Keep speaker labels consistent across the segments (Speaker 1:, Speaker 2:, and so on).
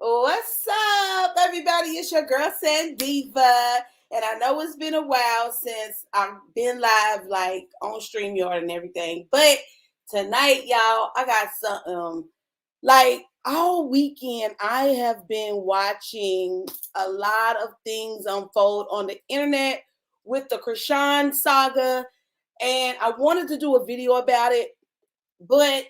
Speaker 1: What's up, everybody? It's your girl Sandiva, and I know it's been a while since I've been live, like on StreamYard and everything. But tonight, y'all, I got something. Like all weekend, I have been watching a lot of things unfold on the internet with the Chrisean saga, and I wanted to do a video about it, but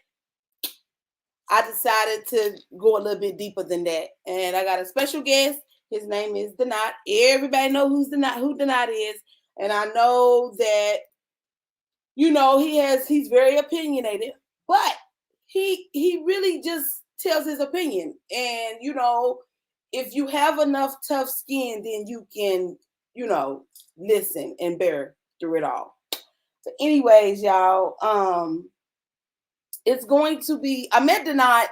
Speaker 1: I decided to go a little bit deeper than that. And I got a special guest. His name is Denot. Everybody know who Denot is. And I know that, he's very opinionated, but he really just tells his opinion. And, if you have enough tough skin, then you can, listen and bear through it all. So anyways, y'all, it's going to be, I met Denot.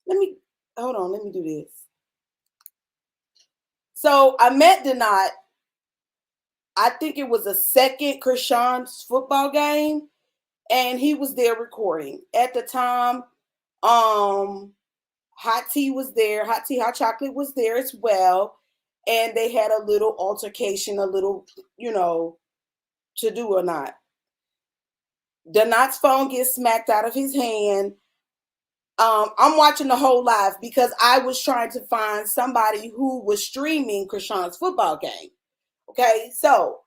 Speaker 1: Let me do this. So I met Denot. I think it was a second Chrisean's football game, and he was there recording. At the time, Hot Tea was there. Hot Tea, Hot Chocolate was there as well. And they had a little altercation, a little, to do or not. Denot's phone gets smacked out of his hand. I'm watching the whole live because I was trying to find somebody who was streaming Chrisean's football game. Okay, so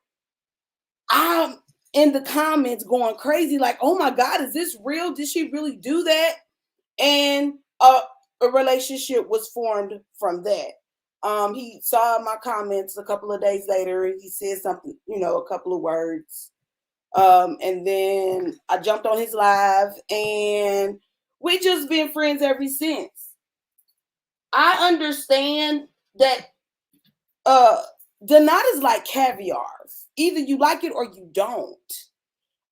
Speaker 1: I'm in the comments going crazy, like, oh my God, is this real? Did she really do that? And a relationship was formed from that. He saw my comments a couple of days later, and he said something, a couple of words. And then I jumped on his live, and we just been friends ever since. I understand that Denot is like caviar. Either you like it or you don't.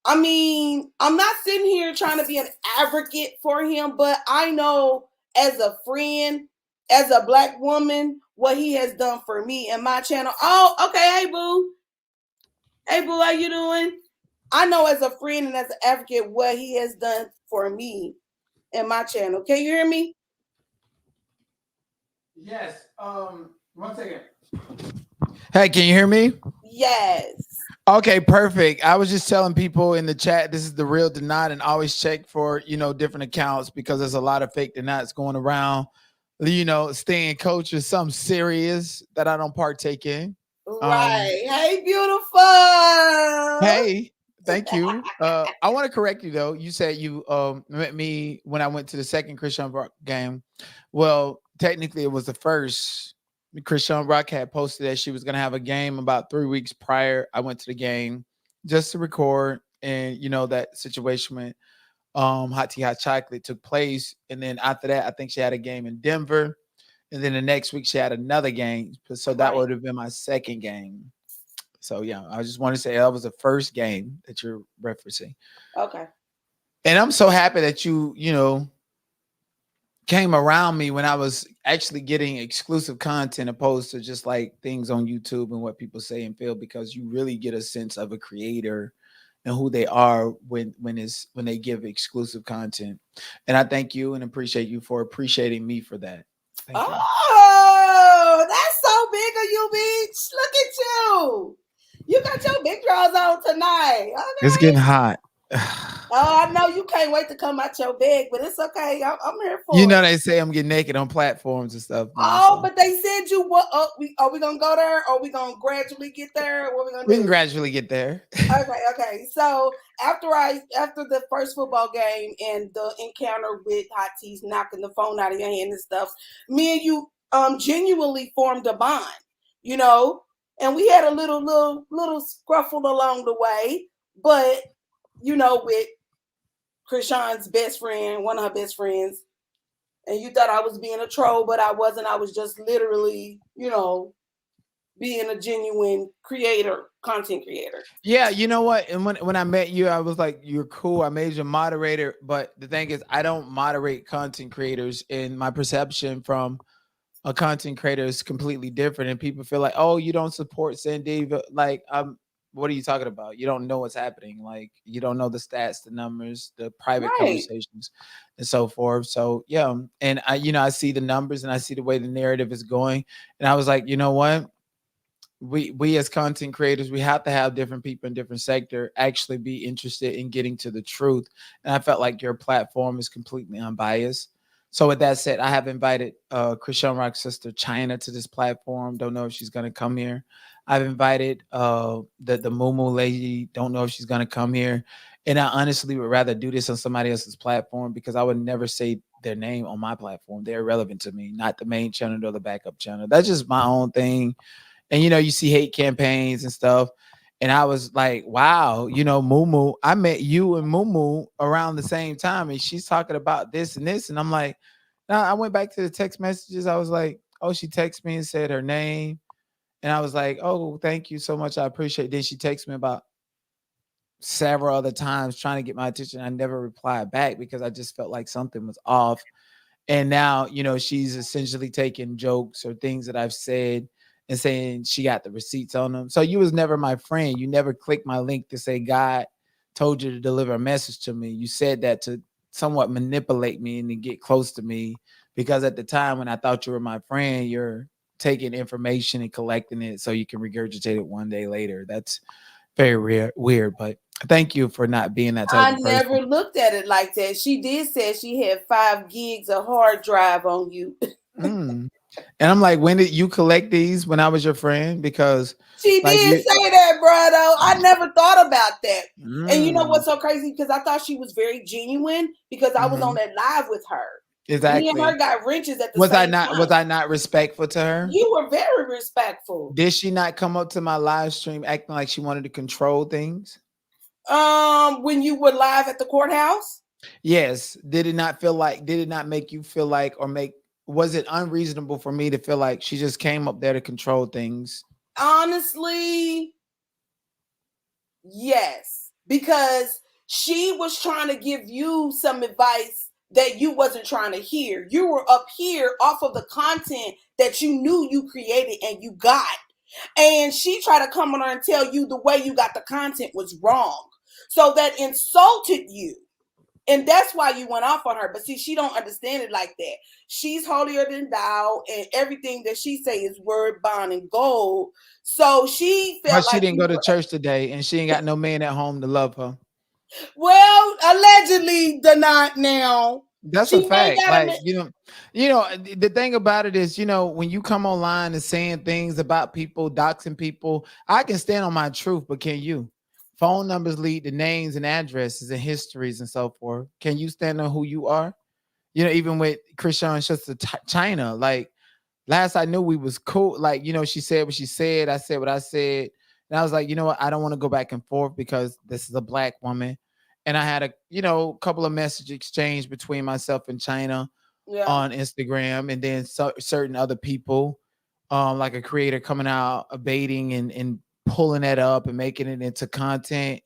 Speaker 1: I mean, I'm not sitting here trying to be an advocate for him, but I know as a friend, as a Black woman, what he has done for me and my channel. Oh, okay, hey boo. Hey boo, how you doing? I know as a friend and as an advocate what he has done for me and my channel. Can you hear me?
Speaker 2: Yes. 1 second. Hey, can you hear me?
Speaker 1: Yes.
Speaker 2: Okay, perfect. I was just telling people in the chat, this is the real Denot, and always check for, different accounts because there's a lot of fake Denots going around. Staying coach is something serious that I don't partake in.
Speaker 1: Right. Hey, beautiful.
Speaker 2: Hey, thank you. I want to correct you though. You said you met me when I went to the second Chrisean Rock game. Well, technically it was the first. Chrisean Rock had posted that she was going to have a game about 3 weeks prior. I went to the game just to record, and that situation with Hot Tea Hot Chocolate took place, and then after that I think she had a game in Denver, and then the next week she had another game, so that would have been my second game. So yeah, I just want to say that was the first game that you're referencing.
Speaker 1: Okay.
Speaker 2: And I'm so happy that you came around me when I was actually getting exclusive content opposed to just like things on YouTube and what people say and feel, because you really get a sense of a creator and who they are when they give exclusive content. And I thank you and appreciate you for appreciating me for that.
Speaker 1: Thank you. Oh, that's so big of you, bitch. Look at you. You got your big drawers on tonight. Okay.
Speaker 2: It's getting hot.
Speaker 1: Oh, I know you can't wait to come out your bed, but it's okay. I'm here for it.
Speaker 2: They say I'm getting naked on platforms and stuff.
Speaker 1: But they said you what? Are we gonna go there? Or are we gonna gradually get there? What are we gonna do?
Speaker 2: We can gradually get there.
Speaker 1: Okay. So after the first football game and the encounter with Hot Tea's knocking the phone out of your hand and stuff, me and you genuinely formed a bond, and we had a little scruffle along the way, but with Chrisean's best friend, one of her best friends, and you thought I was being a troll, but I wasn't. I was just literally, being a genuine content creator.
Speaker 2: Yeah, you know what? And when I met you, I was like, you're cool. I made you a moderator. But the thing is, I don't moderate content creators, and my perception from a content creator is completely different. And people feel like, oh, you don't support Sandiva. Like, what are you talking about? You don't know what's happening. Like you don't know the stats, the numbers, the private
Speaker 1: Right.
Speaker 2: conversations, and so forth. So yeah, and I see the numbers and I see the way the narrative is going, and I was like, you know what? We as content creators, we have to have different people in different sector actually be interested in getting to the truth. And I felt like your platform is completely unbiased. So with that said, I have invited Chrisean Rock's sister China to this platform. Don't know if she's gonna come here. I've invited the Mumu lady, don't know if she's gonna come here. And I honestly would rather do this on somebody else's platform because I would never say their name on my platform. They're irrelevant to me, not the main channel or the backup channel. That's just my own thing. And you see hate campaigns and stuff. And I was like, wow, Mumu, I met you and Mumu around the same time, and she's talking about this and this. And I'm like, now I went back to the text messages. I was like, oh, she texted me and said her name. And I was like, oh, thank you so much. I appreciate it. Then she texted me about several other times trying to get my attention. I never replied back because I just felt like something was off. And now, she's essentially taking jokes or things that I've said and saying she got the receipts on them. So you was never my friend. You never clicked my link to say God told you to deliver a message to me. You said that to somewhat manipulate me and to get close to me because at the time when I thought you were my friend, you're taking information and collecting it so you can regurgitate it one day later. That's very weird, but thank you for not being that type
Speaker 1: I
Speaker 2: of person.
Speaker 1: never looked at it like that. She did say she had 5 gigs of hard drive on you.
Speaker 2: Mm. And I'm like, when did you collect these when I was your friend? Because
Speaker 1: She
Speaker 2: like
Speaker 1: did
Speaker 2: you
Speaker 1: say that, bro. Though I never thought about that. And you know
Speaker 2: mm,
Speaker 1: what's so crazy? Because I thought she was very genuine because I was on
Speaker 2: mhm,
Speaker 1: that live with her. Me and her
Speaker 2: exactly.
Speaker 1: got wrenches at the
Speaker 2: Was I
Speaker 1: same
Speaker 2: not
Speaker 1: time.
Speaker 2: was I not respectful to her?
Speaker 1: You were very respectful.
Speaker 2: Did she not come up to my live stream acting like she wanted to control things?
Speaker 1: When you were live at the courthouse,
Speaker 2: Yes. Did it not make you feel like or make was it unreasonable for me to feel like she just came up there to control things?
Speaker 1: honestly, yes, because she was trying to give you some advice that you wasn't trying to hear. You were up here off of the content that you knew you created and you got. And she tried to come on her and tell you the way you got the content was wrong. So that insulted you. And that's why you went off on her. But see, she don't understand it like that. She's holier than thou, and everything that she say is word bond and gold. So she
Speaker 2: But
Speaker 1: felt
Speaker 2: she
Speaker 1: like
Speaker 2: didn't
Speaker 1: you
Speaker 2: go to
Speaker 1: were,
Speaker 2: church today and she ain't got no man at home to love her.
Speaker 1: well, allegedly denied now.
Speaker 2: That's a
Speaker 1: She may
Speaker 2: fact.
Speaker 1: got a
Speaker 2: Like, the thing about it is, when you come online and saying things about people, doxing people, I can stand on my truth, but can you? Phone numbers lead to names and addresses and histories and so forth. Can you stand on who you are? Even with Chrisean sister China, like last I knew we was cool. Like, she said what she said, I said what I said. And I was like, you know what? I don't want to go back and forth because this is a black woman. And I had a, couple of message exchange between myself and China
Speaker 1: yeah.
Speaker 2: on Instagram, and then certain other people, like a creator coming out abating and pulling that up and making it into content.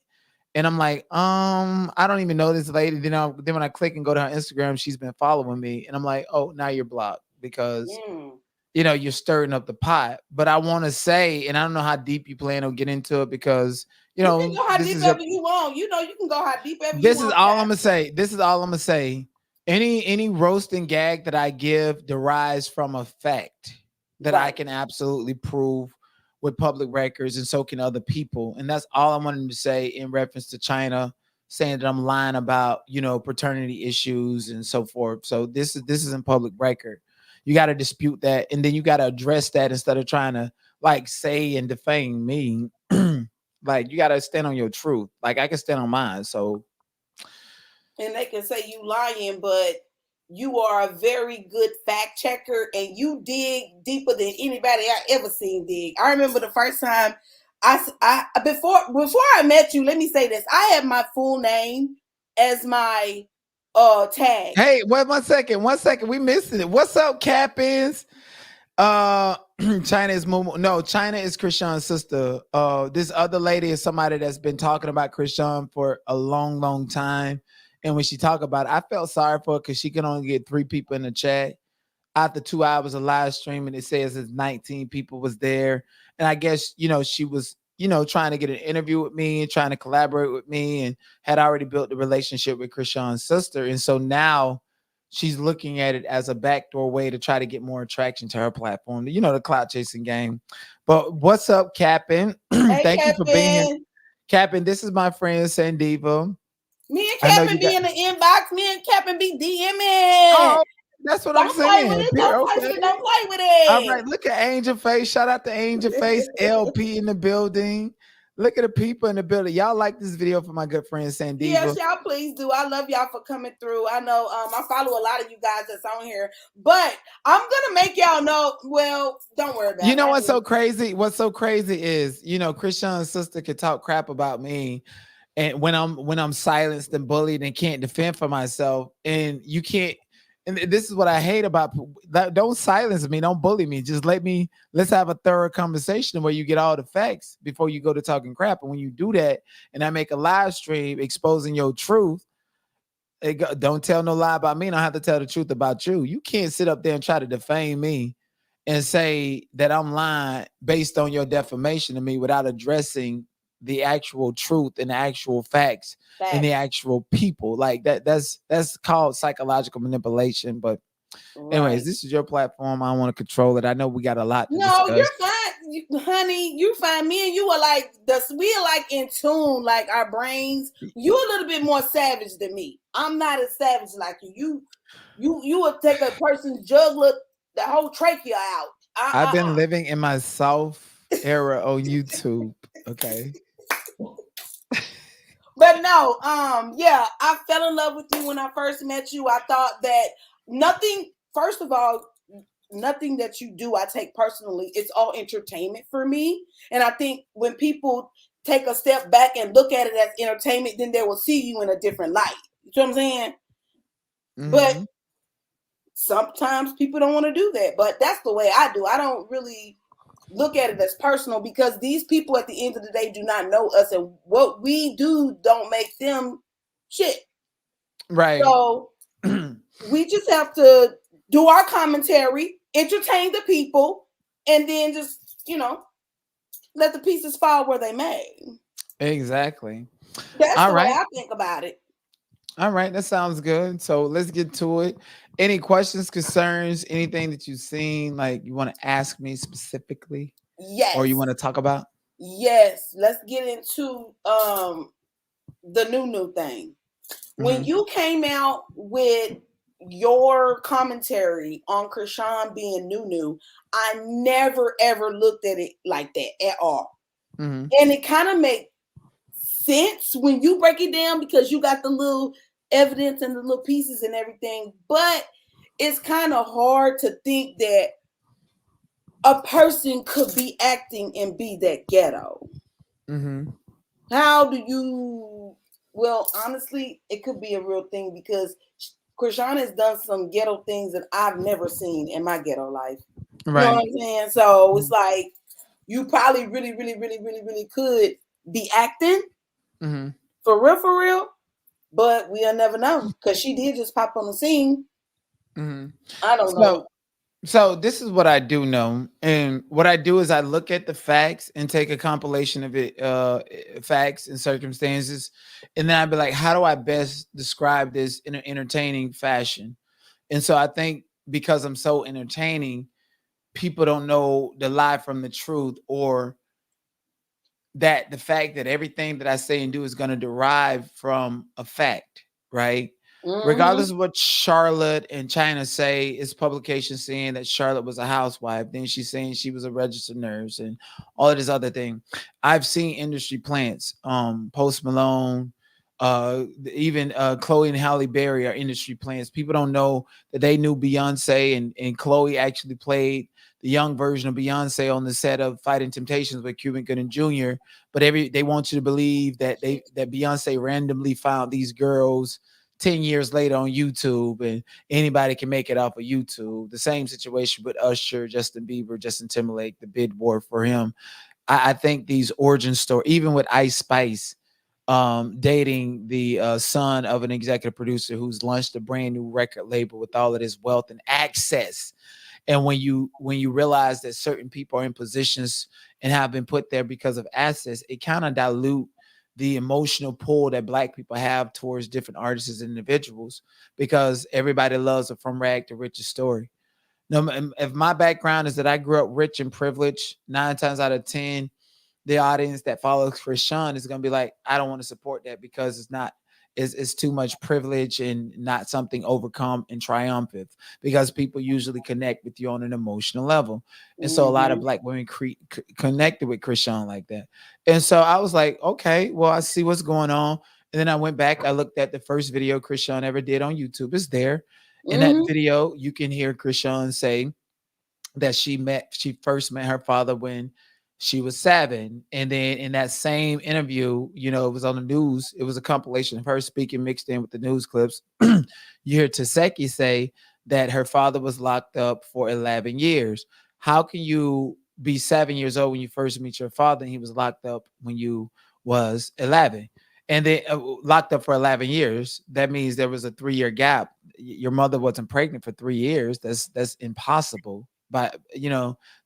Speaker 2: And I'm like, I don't even know this lady. Then when I click and go to her Instagram, she's been following me, and I'm like, oh, now you're blocked because
Speaker 1: Mm.
Speaker 2: you're stirring up the pot. But I want to say, and I don't know how deep you plan on getting into it because
Speaker 1: You can go how
Speaker 2: this
Speaker 1: deep
Speaker 2: is your
Speaker 1: ever you want. You know, you can go how deep ever you
Speaker 2: this is
Speaker 1: want,
Speaker 2: all I'm
Speaker 1: child.
Speaker 2: gonna say. This is all I'm gonna say. Any roast and gag that I give derives from a fact that I
Speaker 1: Right.
Speaker 2: can absolutely prove with public records, and so can other people. And that's all I wanted to say in reference to China saying that I'm lying about paternity issues and so forth. So this is in public record. You got to dispute that, and then you got to address that instead of trying to like say and defame me. Like you got to stand on your truth. Like I can stand on mine. So
Speaker 1: And they can say you lying, but you are a very good fact checker and you dig deeper than anybody I ever seen dig. I remember the first time I before I met you, let me say this. I had my full name as my tag.
Speaker 2: hey, wait 1 second. 1 second. We missing it. What's up, Capins? Uh China is Momo. No, China is Chrisean's sister. This other lady is somebody that's been talking about Chrisean for a long, long time. And when she talk about it, I felt sorry for her because she can only get 3 people in the chat. After 2 hours of live streaming, it says it's 19 people was there. And I guess, she was, trying to get an interview with me and trying to collaborate with me, and had already built the relationship with Chrisean's sister. And so now she's looking at it as a backdoor way to try to get more attraction to her platform. The clout chasing game. But what's up, Captain?
Speaker 1: Hey,
Speaker 2: Thank you for being here.
Speaker 1: Captain.
Speaker 2: Captain, this is my friend Sandiva.
Speaker 1: Me and
Speaker 2: I know you
Speaker 1: Captain
Speaker 2: got.
Speaker 1: be in the inbox. Me and Captain be DMing.
Speaker 2: Oh, that's what I'm
Speaker 1: Don't play with
Speaker 2: saying.
Speaker 1: it. Don't play with
Speaker 2: Okay.
Speaker 1: it. Don't play with
Speaker 2: All right. Look at Angel Face. Shout out to Angel Face.
Speaker 1: it.
Speaker 2: LP in the building. Look at the people in the building. Y'all like this video for my good friend
Speaker 1: Yes,
Speaker 2: Sandiva.
Speaker 1: y'all please do. I love y'all for coming through. I know I follow a lot of you guys that's on here, but I'm gonna make y'all know. Well, don't worry about
Speaker 2: You
Speaker 1: it.
Speaker 2: know what's so crazy? What's so crazy is, Chrisean's sister could talk crap about me, and when I'm silenced and bullied and can't defend for myself, and you can't. And this is what I hate about. Don't silence me. Don't bully me. Just let's have a thorough conversation where you get all the facts before you go to talking crap. And when you do that, and I make a live stream exposing your truth, don't tell no lie about me. And I have to tell the truth about you. You can't sit up there and try to defame me and say that I'm lying based on your defamation of me without addressing the actual truth and the actual facts and the actual people. Like that's called psychological manipulation. But anyways, this is your platform. I don't want to control it. I know we got a lot to
Speaker 1: No,
Speaker 2: discuss.
Speaker 1: you're fine, honey. You fine. Me and you are like we are like in tune, like our brains. You a little bit more savage than me. I'm not as savage like you. You would take a person's jugular, the whole trachea out.
Speaker 2: I've been living in my South era on YouTube. Okay.
Speaker 1: But no, yeah, I fell in love with you when I first met you. I thought that first of all, nothing that you do I take personally. It's all entertainment for me. And I think when people take a step back and look at it as entertainment, then they will see you in a different light. You know what I'm saying? Mm-hmm. But sometimes people don't want to do that. But that's the way I do. I don't really look at it as personal because these people at the end of the day do not know us, and what we do don't make them shit.
Speaker 2: Right.
Speaker 1: So we just have to do our commentary, entertain the people, and then just, let the pieces fall where they may.
Speaker 2: Exactly.
Speaker 1: That's all the way I think about it.
Speaker 2: All right, that sounds good. So let's get to it. Any questions, concerns, anything that you've seen, like you want to ask me specifically?
Speaker 1: Yes.
Speaker 2: Or you want to talk about?
Speaker 1: Yes. Let's get into the new thing. When you came out with your commentary on Chrisean being new, I never ever looked at it like that at all. And it kind of makes sense when you break it down because you got the little evidence and the little pieces and everything. But it's kind of hard to think that a person could be acting and be that ghetto. How do you? Well, honestly, it could be a real thing because Chrisean has done some ghetto things that I've never seen in my ghetto life. Right. You know what I'm saying? So it's like you probably really, really, really, really, really could be acting for real, but we'll never know because she did just pop on the scene. I don't know.
Speaker 2: So this is what I do know, and what I do is I look at the facts and take a compilation of it, facts and circumstances, and then I'd be like, how do I best describe this in an entertaining fashion? And so I think because I'm so entertaining, people don't know the lie from the truth, or that the fact that everything that I say and do is going to derive from a fact, right? Regardless of what Charlotte and China say, is publication saying that Charlotte was a housewife. Then she's saying she was a registered nurse and all of this other thing. I've seen industry plants, Post Malone, even Chloe and Halle Berry are industry plants. People don't know that they knew Beyonce, and Chloe actually played the young version of Beyonce on the set of Fighting Temptations with Cuban Gooding Jr. But they want you to believe that Beyonce randomly found these girls 10 years later on YouTube, and anybody can make it off of YouTube. The same situation with Usher, Justin Bieber, Justin Timberlake, the bid war for him. I think these origin story, even with Ice Spice, dating the son of an executive producer who's launched a brand new record label with all of this wealth and access. And when you realize that certain people are in positions and have been put there because of assets, it kind of dilute the emotional pull that Black people have towards different artists and individuals, because everybody loves a from rag to riches story. No, if my background is that I grew up rich and privileged, 9 times out of 10, the audience that follows Chrisean is going to be like, I don't want to support that because it's too much privilege and not something overcome and triumphant, because people usually connect with you on an emotional level. And so a lot of
Speaker 1: Mm-hmm.
Speaker 2: Black women connected with Chrisean like that. And so I was like, okay, well, I see what's going on. And then I went back, I looked at the first video Chrisean ever did on YouTube. It's there. In that
Speaker 1: Mm-hmm.
Speaker 2: video, you can hear Chrisean say that she first met her father when she was 7. And then in that same interview, it was on the news, it was a compilation of her speaking mixed in with the news clips. You hear Taseki say that her father was locked up for 11 years. How can you be 7 years old when you first meet your father and he was locked up when you was 11? And then locked up for 11 years, that means there was a 3-year gap. Your mother wasn't pregnant for 3 years. That's impossible. But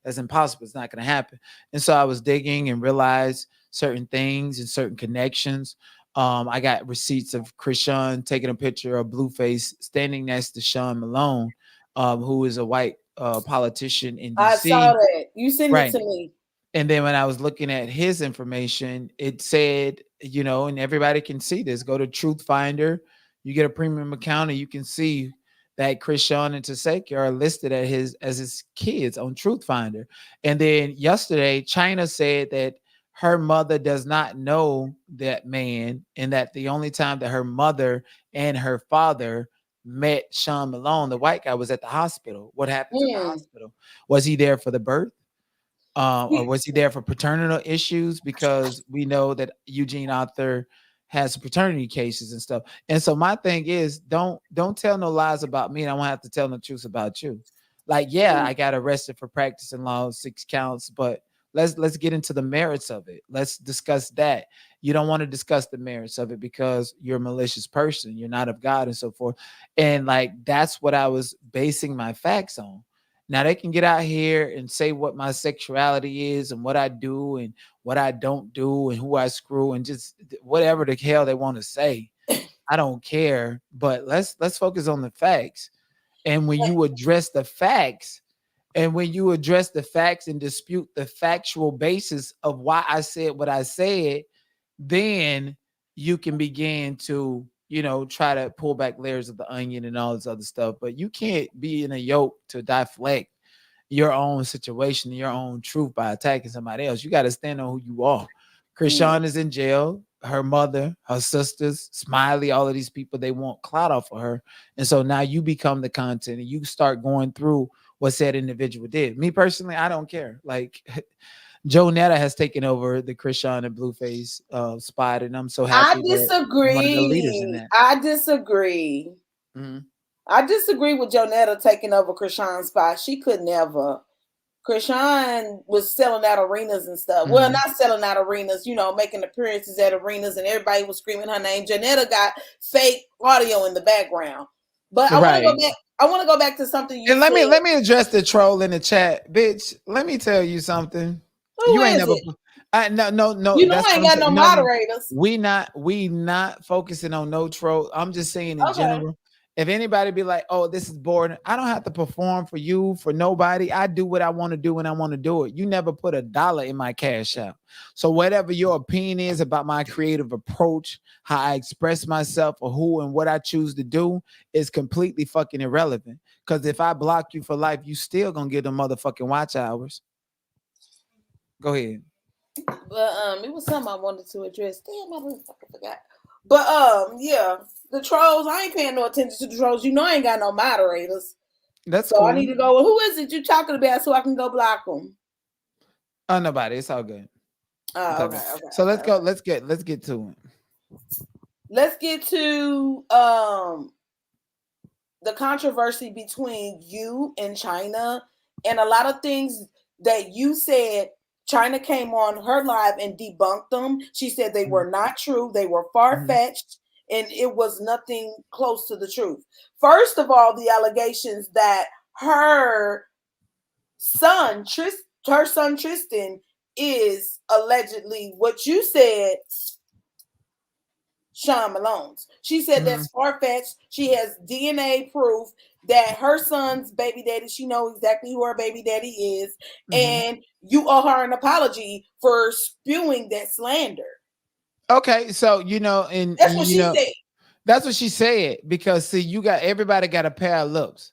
Speaker 2: that's impossible. It's not going to happen. And so I was digging and realized certain things and certain connections. I got receipts of Chrisean taking a picture of Blueface standing next to Sean Malone, who is a white politician in
Speaker 1: I saw
Speaker 2: DC.
Speaker 1: that. You send it
Speaker 2: Right.
Speaker 1: to me.
Speaker 2: And then when I was looking at his information, it said, and everybody can see this. Go to Truth Finder, you get a premium account, and you can see that Chrisean and Taseki are listed as his kids on Truth Finder. And then yesterday, China said that her mother does not know that man, and that the only time that her mother and her father met Sean Malone, the white guy, was at the hospital. What happens at the
Speaker 1: Mm.
Speaker 2: hospital? Was he there for the birth? Or
Speaker 1: You-
Speaker 2: was he there for paternal issues? Because we know that Eugene Arthur has paternity cases and stuff. And so my thing is, don't tell no lies about me, and I won't have to tell no truth about you. Like, yeah, I got arrested for practicing law, 6 counts, but let's get into the merits of it. Let's discuss that. You don't want to discuss the merits of it because you're a malicious person, you're not of God, and so forth. And like that's what I was basing my facts on. Now they can get out here and say what my sexuality is and what I do and what I don't do and who I screw and just whatever the hell they want to say. I don't care, but let's focus on the facts. And when you address the facts, and when you address the facts and dispute the factual basis of why I said what I said, then you can begin to, try to pull back layers of the onion and all this other stuff. But you can't be in a yoke to deflect your own situation, your own truth by attacking somebody else. You got to stand on who you are.
Speaker 1: mm.
Speaker 2: Chrisean is in jail. Her mother, her sisters, Smiley, all of these people, they want clout off of her. And so now you become the content and you start going through what said individual did. Me personally, I don't care. Like Joe Netta has taken over the Chrisean and Blueface spot, and I'm so
Speaker 1: I
Speaker 2: happy that I'm one of the leaders in
Speaker 1: disagree.
Speaker 2: that.
Speaker 1: I disagree.
Speaker 2: Mhm.
Speaker 1: I disagree with Jonetta taking over Chrisean's spot. She could never. Chrisean was selling out arenas and stuff. Well,
Speaker 2: Mhm.
Speaker 1: not selling out arenas, making appearances at arenas, and everybody was screaming her name. Janetta got fake audio in the background. But I want to go
Speaker 2: Right.
Speaker 1: back. I want to go back to something you
Speaker 2: And let me
Speaker 1: said.
Speaker 2: let me address the troll in the chat, bitch. Let me tell you something.
Speaker 1: Who
Speaker 2: You ain't
Speaker 1: is
Speaker 2: never.
Speaker 1: it?
Speaker 2: No.
Speaker 1: You know
Speaker 2: That's
Speaker 1: I
Speaker 2: what
Speaker 1: ain't
Speaker 2: I'm
Speaker 1: got
Speaker 2: saying.
Speaker 1: no
Speaker 2: No.
Speaker 1: moderators.
Speaker 2: We not focusing on no troll. I'm just saying in
Speaker 1: Okay.
Speaker 2: general. If anybody be like, "Oh, this is boring," I don't have to perform for you, for nobody. I do what I want to do when I want to do it. You never put a dollar in my cash out. So whatever your opinion is about my creative approach, how I express myself, or who and what I choose to do, is completely fucking irrelevant. Because if I block you for life, you still gonna get the motherfucking watch hours. Go ahead.
Speaker 1: But it was something I wanted to address. Damn, I fucking forgot. But yeah, the trolls. I ain't paying no attention to the trolls. I ain't got no moderators,
Speaker 2: That's
Speaker 1: so I need
Speaker 2: cool.
Speaker 1: to go. Well, who is it you talking about so I can go block them?
Speaker 2: Oh, nobody. It's all good. It's
Speaker 1: Oh,
Speaker 2: all
Speaker 1: okay,
Speaker 2: good.
Speaker 1: okay,
Speaker 2: So
Speaker 1: okay,
Speaker 2: let's go.
Speaker 1: okay.
Speaker 2: Let's get to it.
Speaker 1: Let's get to the controversy between you and China, and a lot of things that you said. China came on her live and debunked them. She said they
Speaker 2: Mhm,
Speaker 1: were not true, they were far
Speaker 2: mhm,
Speaker 1: fetched, and it was nothing close to the truth. First of all, the allegations that her her son Tristan is allegedly what you said, Sean Malone's. She said
Speaker 2: Mm-hmm.
Speaker 1: that's far fetched. She has DNA proof that her son's baby daddy, she knows exactly who her baby daddy is,
Speaker 2: Mm-hmm.
Speaker 1: and you owe her an apology for spewing that slander.
Speaker 2: Okay, so you know, and
Speaker 1: That's what she said.
Speaker 2: that's what she said because see, you got everybody got a pair of lips,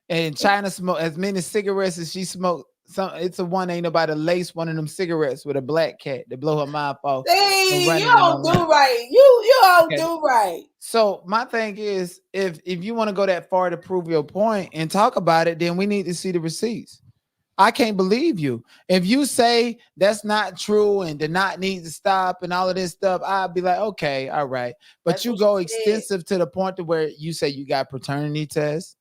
Speaker 2: and China smoke as many cigarettes as she smoked. Some it's a one ain't nobody lace one of them cigarettes with a black cat to blow her mouth off and
Speaker 1: See, you
Speaker 2: running it
Speaker 1: don't
Speaker 2: online.
Speaker 1: do right. You don't
Speaker 2: Okay.
Speaker 1: do right.
Speaker 2: So my thing is, if you want to go that far to prove your point and talk about it, then we need to see the receipts. I can't believe you. If you say that's not true and the not needs to stop and all of this stuff, I'd be like, okay, all right. But
Speaker 1: That's
Speaker 2: you
Speaker 1: what she
Speaker 2: go
Speaker 1: said.
Speaker 2: extensive to the point to where you say you got paternity tests,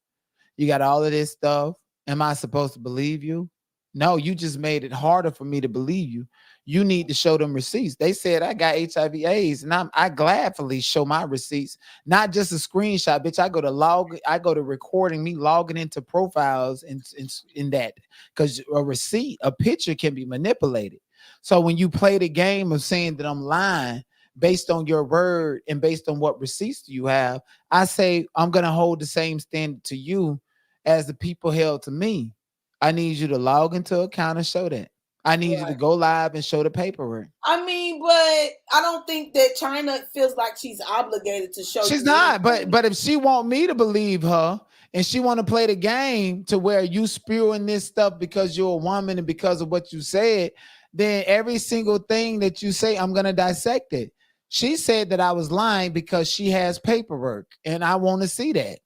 Speaker 2: you got all of this stuff. Am I supposed to believe you? No, you just made it harder for me to believe you. You need to show them receipts. They said I got HIV/AIDS, and I gladly show my receipts, not just a screenshot, bitch. I go to recording me logging into profiles in that because a receipt, a picture can be manipulated. So when you play the game of saying that I'm lying based on your word and based on what receipts you have, I say I'm gonna hold the same standard to you as the people held to me. I need you to log into account and show that. I need you to
Speaker 1: Right.
Speaker 2: go live and show the paperwork.
Speaker 1: I mean, but I don't think that China feels like she's obligated to show
Speaker 2: She's
Speaker 1: you
Speaker 2: not,
Speaker 1: anything.
Speaker 2: but if she want me to believe her and she want to play the game to where you spewing this stuff because you're a woman and because of what you said, then every single thing that you say, I'm gonna dissect it. She said that I was lying because she has paperwork, and I want to see that.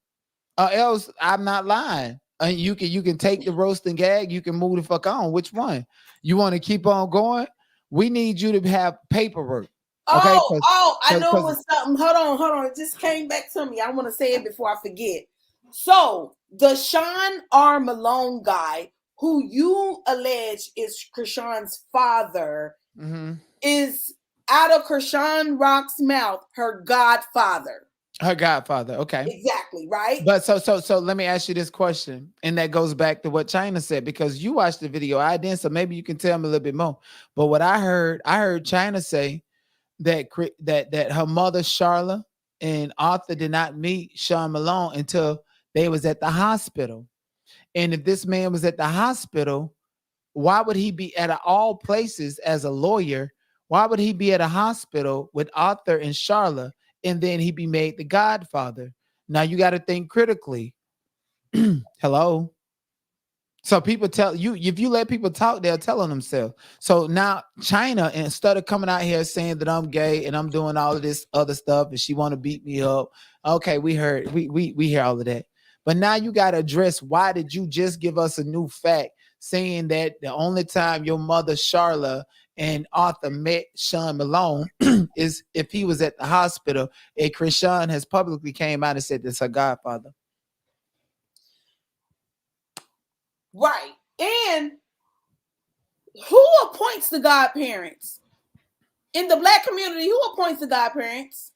Speaker 2: Else I'm not lying. You can take the roast and gag. You can move the fuck on. Which one? You want to keep on going? We need you to have paperwork, okay?
Speaker 1: I know it
Speaker 2: Because
Speaker 1: was something. Hold on. It just came back to me. I want to say it before I forget. So the Sean R. Malone guy, who you allege is Chrisean's father, is out of Chrisean Rock's mouth, her godfather.
Speaker 2: her godfather, okay.
Speaker 1: Exactly, right?
Speaker 2: But so let me ask you this question, and that goes back to what China said because you watched the video. I didn't, so maybe you can tell me a little bit more. But what I heard China say that her mother Charla and Arthur did not meet Sean Malone until they was at the hospital. And if this man was at the hospital, why would he be at all places as a lawyer? Why would he be at a hospital with Arthur and Charla, and then he be made the godfather? Now you got to think critically. Hello. So people tell you if you let people talk, they're telling themselves. So now China, instead of coming out here saying that I'm gay and I'm doing all of this other stuff and she want to beat me up, okay, we heard we hear all of that. But now you got to address why did you just give us a new fact saying that the only time your mother Charla and Arthur met Sean Malone is if he was at the hospital and Chrisean has publicly came out and said that's her godfather.
Speaker 1: Right. And who appoints the godparents? In the black community, who appoints the godparents?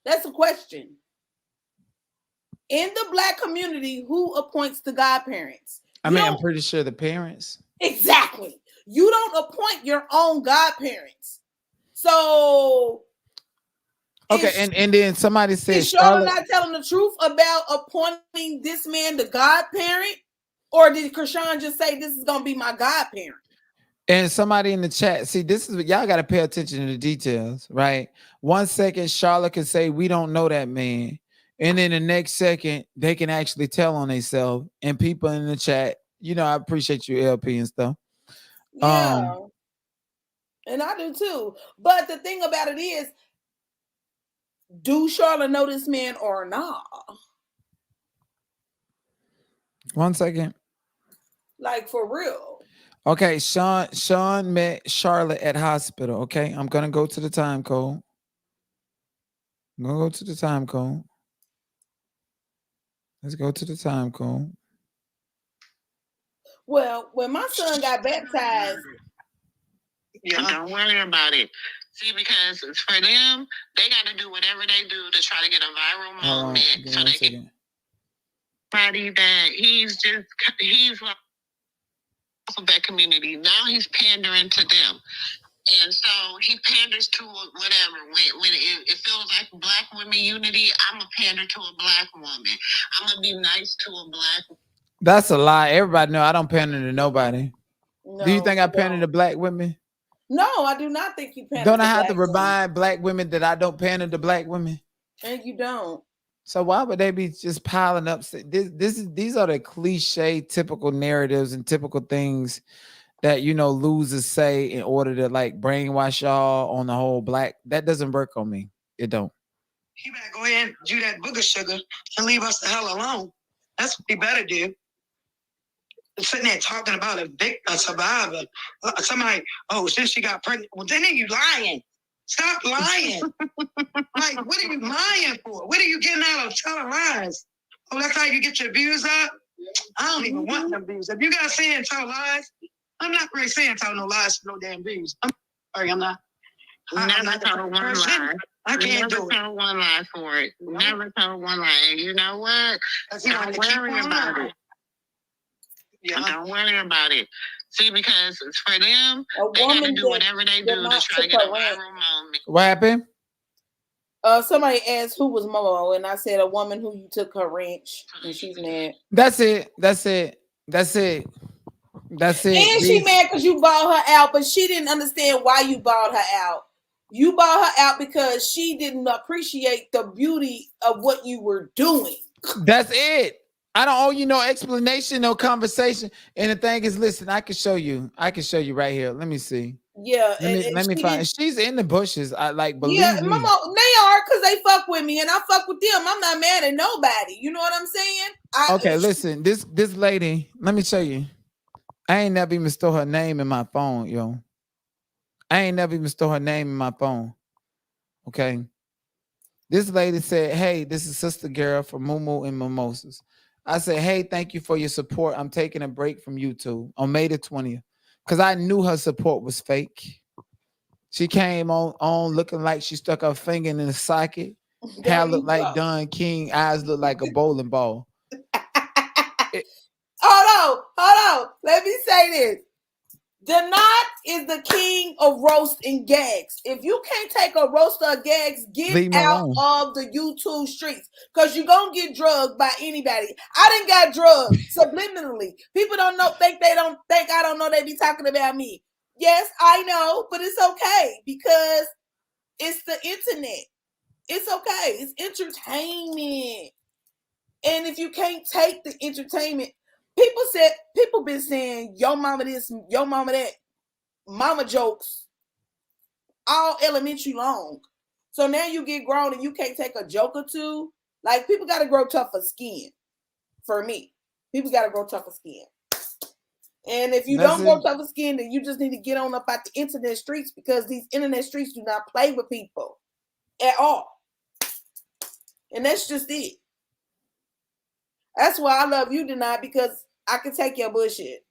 Speaker 1: That's a question. In the black community, who appoints the godparents?
Speaker 2: I
Speaker 1: You
Speaker 2: mean, I'm
Speaker 1: don't
Speaker 2: pretty sure the parents.
Speaker 1: exactly. You don't appoint your own godparents. So
Speaker 2: Okay,
Speaker 1: is
Speaker 2: and then somebody said
Speaker 1: is Charlotte
Speaker 2: Charlotte,
Speaker 1: not telling the truth about appointing this man the godparent? Or did Chrisean just say this is gonna be my godparent?
Speaker 2: and somebody in the chat. See, this is what y'all got to pay attention to the details, right? 1 second, Charlotte can say we don't know that man, and then the next second they can actually tell on themselves. And people in the chat, I appreciate you, LP and stuff. Um,
Speaker 1: Yeah, and I do too. But the thing about it is, do Charlotte know this man or not?
Speaker 2: 1 second.
Speaker 1: Like for real.
Speaker 2: Okay, Sean met Charlotte at hospital. Okay, I'm gonna go to the time code. I'm gonna go to the time code. Let's go to the time code.
Speaker 1: Well, when my son got baptized,
Speaker 3: Yeah, don't worry about it. See, because for them, they got to do whatever they do to try to get a viral moment.
Speaker 2: Give me 1 second.
Speaker 3: somebody that he's like of that community. Now he's pandering to them. And so he panders to whatever. When it feels like black women unity, I'm a pander to a black woman. I'm gonna be nice to a black.
Speaker 2: That's a lie. Everybody know I don't pander to nobody.
Speaker 1: No,
Speaker 2: Do you think I pander
Speaker 1: don't.
Speaker 2: to black women?
Speaker 1: No, I do not think you pander
Speaker 2: Don't
Speaker 1: to
Speaker 2: I have to
Speaker 1: black women.
Speaker 2: remind black women that I don't pander to black women?
Speaker 1: And you don't.
Speaker 2: So why would they be just piling up? These are the cliche, typical narratives and typical things that losers say in order to like brainwash y'all on the whole black. That doesn't work on me. It don't.
Speaker 4: He better go ahead and do that booger sugar and leave us the hell alone. That's what he better do. Sitting there talking about a survivor. Somebody, since she got pregnant. Well, then you lying. Stop lying. Like, what are you lying for? What are you getting out of telling lies? Oh, that's how you get your views up? I don't even want them views. If you got to say and tell lies, I'm not really saying tell no lies for no damn views. I'm not.
Speaker 3: Never tell one lie.
Speaker 4: I can't
Speaker 3: Never tell one lie for it. Never tell one lie. And you know what? Don't worry about it. Yeah. Don't worry about it. See, because for them, they got to do whatever they do to try to get a viral moment.
Speaker 2: What happened?
Speaker 1: Somebody asked who was Momo, and I said a woman who you took her wrench, and she's mad.
Speaker 2: That's it. And
Speaker 1: she mad because you bought her out, but she didn't understand why you bought her out. You bought her out because she didn't appreciate the beauty of what you were doing.
Speaker 2: That's it. I don't owe you no explanation, no conversation. And the thing is, listen, I can show you right here. Let me see.
Speaker 1: Yeah,
Speaker 2: let me find. She's in the bushes. I like believe me.
Speaker 1: Mama, they are because they fuck with me and I fuck with them. I'm not mad at nobody. You know what I'm saying?
Speaker 2: Listen, this lady. Let me show you. I ain't never even stole her name in my phone, yo. I ain't never even stole her name in my phone. Okay. This lady said, "Hey, this is Sister Girl from Moo and Mimosas." I said, "Hey, thank you for your support. I'm taking a break from YouTube on May the 20th." Because I knew her support was fake. She came on looking like she stuck her finger in the socket. Hair looked like Don King. Eyes looked like a bowling ball.
Speaker 1: Hold on. Let me say this. Denot is the king of roast and gags. If you can't take a roast or gags, get out of the YouTube streets because you're going to get drugged by anybody. I didn't got drugged subliminally. People don't think I don't know they be talking about me. Yes, I know, but it's okay because it's the internet. It's okay. It's entertainment. And if you can't take the entertainment, people been saying yo mama this, yo mama that, mama jokes all elementary long. So now you get grown and you can't take a joke or two. Like people got to grow tougher skin. For me, people got to grow tougher skin. And if you don't grow tougher skin, then you just need to get on up out the internet streets because these internet streets do not play with people at all. And that's just it. That's why I love you tonight because I can take your bullshit.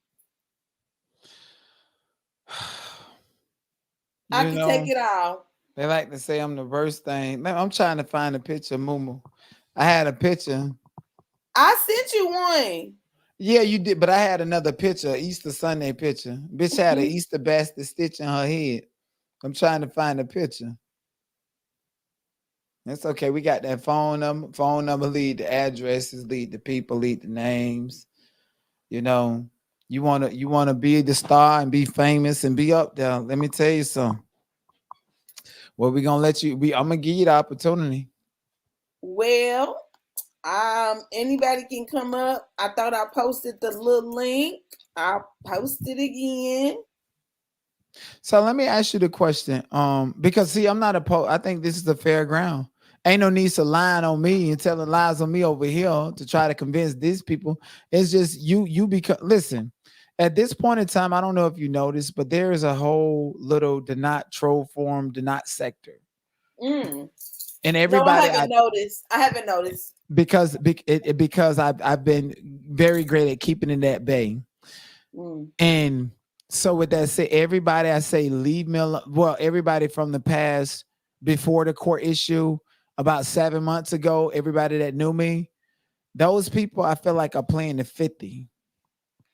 Speaker 1: I can take it all.
Speaker 2: They like to say I'm the worst thing. I'm trying to find a picture of Mumu. I had a picture.
Speaker 1: I sent you one.
Speaker 2: Yeah, you did, but I had another picture, Easter Sunday picture. Bitch had an Easter basket stitch in her head. I'm trying to find a picture. That's okay. We got that phone number. Phone number lead the addresses, lead the people, lead the names. You know, you wanna be the star and be famous and be up there. Let me tell you something. Well, we're gonna let you. I'm gonna give you the opportunity.
Speaker 1: Well, anybody can come up. I thought I posted the little link. I'll post it again.
Speaker 2: So let me ask you the question. Because see, I'm not I think this is a fair ground. Ain't no need to lying on me and telling lies on me over here to try to convince these people. It's just you become listen. At this point in time, I don't know if you noticed, but there is a whole little do not troll forum, do not sector. And everybody,
Speaker 1: no, I haven't noticed
Speaker 2: because I've been very great at keeping in that bay. And so with that said, everybody I say leave me alone. Well, everybody from the past before the court issue about 7 months ago, everybody that knew me, those people I feel like are playing the 50.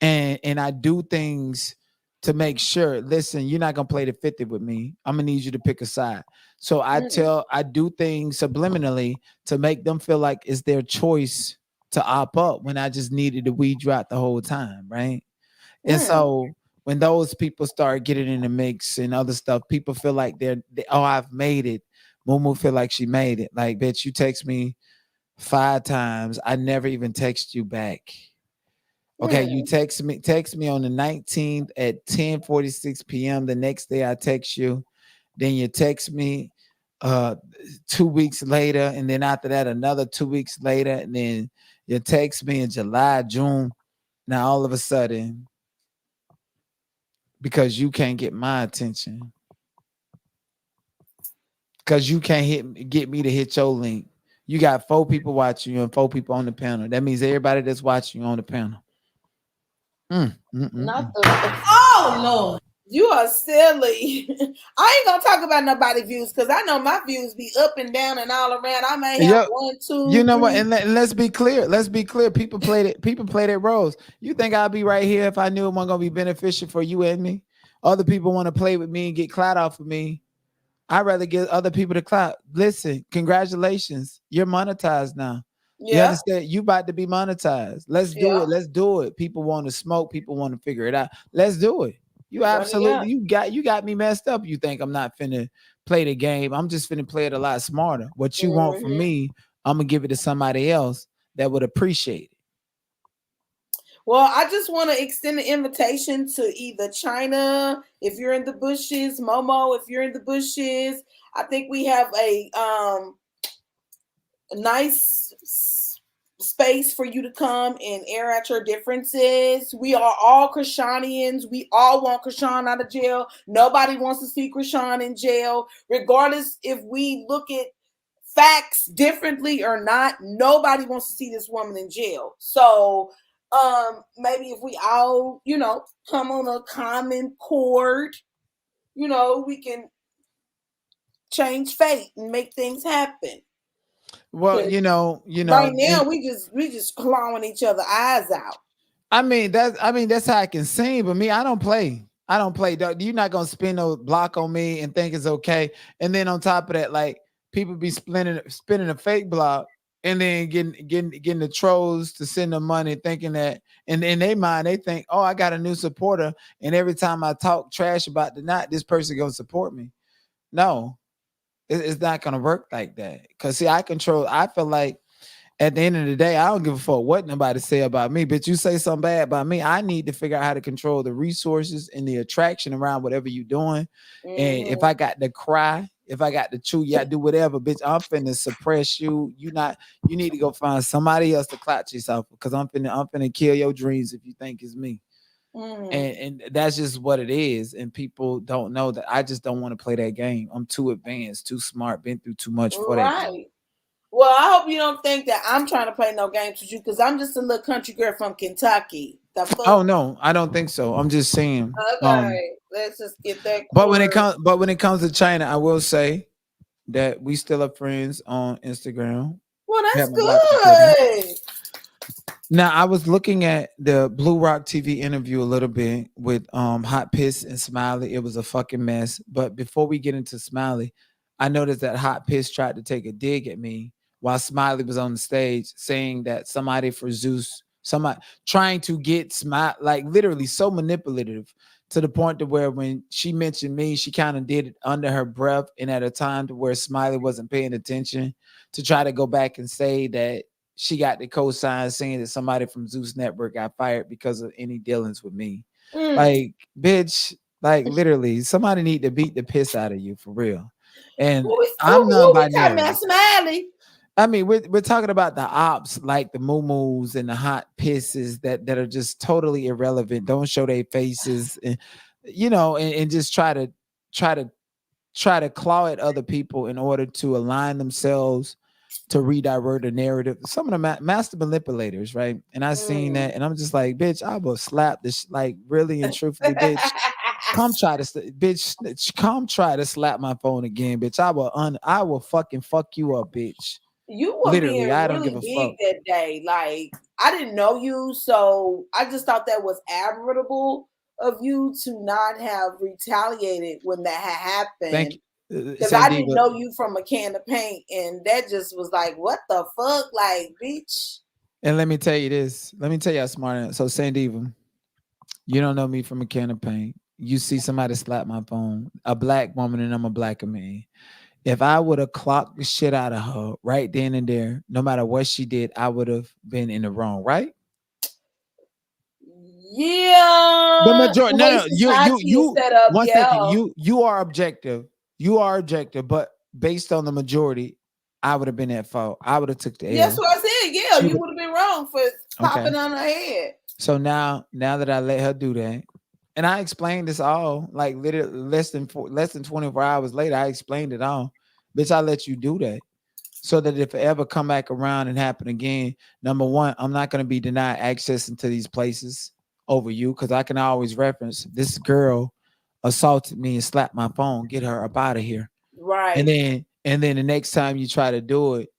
Speaker 2: And I do things to make sure, listen, you're not gonna play the 50 with me. I'm gonna need you to pick a side. So I do things subliminally to make them feel like it's their choice to opt up when I just needed to weed you out the whole time, right? And
Speaker 1: Mm,
Speaker 2: so when those people start getting in the mix and other stuff, people feel like oh, I've made it. Mumu feel like she made it. Like, bitch, you text me 5 times. I never even text you back. Okay, you
Speaker 1: mm.
Speaker 2: text me on the 19th at 10:46 p.m. The next day I text you. Then you text me 2 weeks later, and then after that, another 2 weeks later, and then you text me in July, June. Now all of a sudden, because you can't get my attention, because you can't get me to hit your link. You got 4 people watching you and 4 people on the panel. That means everybody that's watching you on the panel.
Speaker 5: Not the. Oh Lord.
Speaker 1: You are silly. I ain't gonna talk about nobody views because I know my views be up and down and all around. I may have
Speaker 2: Yep.
Speaker 1: one,
Speaker 2: You
Speaker 1: two,
Speaker 2: know what?
Speaker 1: three.
Speaker 2: And let's be clear. Let's be clear. People played it. People play their roles. You think I'd be right here if I knew it wasn't gonna be beneficial for you and me? Other people want to play with me and get clout off of me. I'd rather give other people the clout. Listen, congratulations. You're monetized now. You
Speaker 1: Yeah,
Speaker 2: understand? You about to be monetized. Let's do
Speaker 1: yeah,
Speaker 2: it. Let's do it. People want to smoke. People want to figure it out. Let's do it. You
Speaker 1: running
Speaker 2: absolutely
Speaker 1: up.
Speaker 2: you got me messed up. You think I'm not finna play the game. I'm just finna play it a lot smarter. What you want from
Speaker 1: Hmm.
Speaker 2: me, I'm gonna give it to somebody else that would appreciate it.
Speaker 1: Well, I just want to extend an invitation to either China, if you're in the bushes, Momo, if you're in the bushes. I think we have a nice space for you to come and air out your differences. We are all Chriseanians. We all want Chrisean out of jail. Nobody wants to see Chrisean in jail, regardless if we look at facts differently or not. Nobody wants to see this woman in jail. So maybe if we all, come on a common chord, we can change fate and make things happen.
Speaker 2: Well,
Speaker 1: 'Cause
Speaker 2: you know,
Speaker 1: right now
Speaker 2: and
Speaker 1: we just clawing each other eyes out.
Speaker 2: I mean that's how I can sing, but me, I don't play. I don't play. You're not gonna spin a block on me and think it's okay. And then on top of that, like people be spinning a fake block and then getting the trolls to send them money, thinking that, and in their mind they think, oh, I got a new supporter, and every time I talk trash about the night, this person gonna support me. No, it's not gonna work like that. Cause see, I feel like at the end of the day, I don't give a fuck what nobody say about me. But you say something bad about me, I need to figure out how to control the resources and the attraction around whatever you're doing. And if
Speaker 1: Mm-hmm.
Speaker 2: I got to cry, if I got to chew, yeah, do whatever, bitch. I'm finna suppress you. You need to go find somebody else to clutch yourself because I'm finna kill your dreams if you think it's me.
Speaker 1: Mm-hmm.
Speaker 2: And that's just what it is. And people don't know that I just don't want to play that game. I'm too advanced, too smart, been through too much for that game.
Speaker 1: Right. Well, I hope you don't think that I'm trying to play no games with you because I'm just a little country girl from Kentucky. The fuck?
Speaker 2: Oh no, I don't think so. I'm just saying.
Speaker 1: Okay, let's just get that
Speaker 2: But when it comes to China, I will say that we still are friends on Instagram.
Speaker 1: Well,
Speaker 2: We
Speaker 1: that's
Speaker 2: have a lot in common.
Speaker 1: good.
Speaker 2: Now I was looking at the BlueRock TV interview a little bit with Hot Piss and Smiley. It was a fucking mess. But before we get into Smiley, I noticed that Hot Piss tried to take a dig at me while Smiley was on the stage saying that somebody for Zeus, somebody trying to get Smiley, like literally so manipulative to the point to where when she mentioned me, she kind of did it under her breath and at a time to where Smiley wasn't paying attention to try to go back and say that she got the cosign saying that somebody from Zeus Network got fired because of any dealings with me.
Speaker 1: Mm.
Speaker 2: Like, bitch, like literally, somebody need to beat the piss out of you for real. And I'm
Speaker 1: Who we talking about?
Speaker 2: non-binary.
Speaker 1: Smiley.
Speaker 2: I mean, we're talking about the ops, like the moo and the hot pisses that are just totally irrelevant. Don't show their faces, and and just try to try to claw at other people in order to align themselves to redirect the narrative. Some of the master manipulators, right? And I seen
Speaker 1: Mm.
Speaker 2: that, and I'm just like, bitch, I will slap this, like, really and truthfully, bitch. Come try to, bitch. Come try to slap my phone again, bitch. I will fucking fuck you up, bitch.
Speaker 1: You were
Speaker 2: Literally,
Speaker 1: being
Speaker 2: I don't give
Speaker 1: really
Speaker 2: a
Speaker 1: big
Speaker 2: fuck.
Speaker 1: that day. Like, I didn't know you, so I just thought that was admirable of you to not have retaliated when that had
Speaker 2: Thank
Speaker 1: happened.
Speaker 2: you,
Speaker 1: Because I didn't
Speaker 2: Sandiva.
Speaker 1: know you from a can of paint, and that just was like, what the fuck? Like, bitch.
Speaker 2: And let me tell you this. Let me tell you how smart I am. So Sandiva, you don't know me from a can of paint. You see somebody slap my phone, a black woman, and I'm a black man. If I would have clocked the shit out of her right then and there, no matter what she did, I would have been in the wrong, right? The
Speaker 1: Yeah,
Speaker 2: majority,
Speaker 1: the
Speaker 2: no,
Speaker 1: way
Speaker 2: no,
Speaker 1: society is set up,
Speaker 2: one second,
Speaker 1: yeah.
Speaker 2: you are objective. You are objective, but based on the majority, I would have been at fault. I would have took the
Speaker 1: That's
Speaker 2: L.
Speaker 1: what I said. Yeah,
Speaker 2: She
Speaker 1: you
Speaker 2: would,
Speaker 1: would have been wrong for
Speaker 2: okay.
Speaker 1: popping on her head.
Speaker 2: So now that I let her do that, and I explained this all, like literally less than 24 hours later, I explained it all. Bitch, I let you do that. So that if it ever come back around and happen again, number one, I'm not gonna be denied access into these places over you because I can always reference this girl assaulted me and slapped my phone, get her up out of here.
Speaker 1: Right.
Speaker 2: And then the next time you try to do it,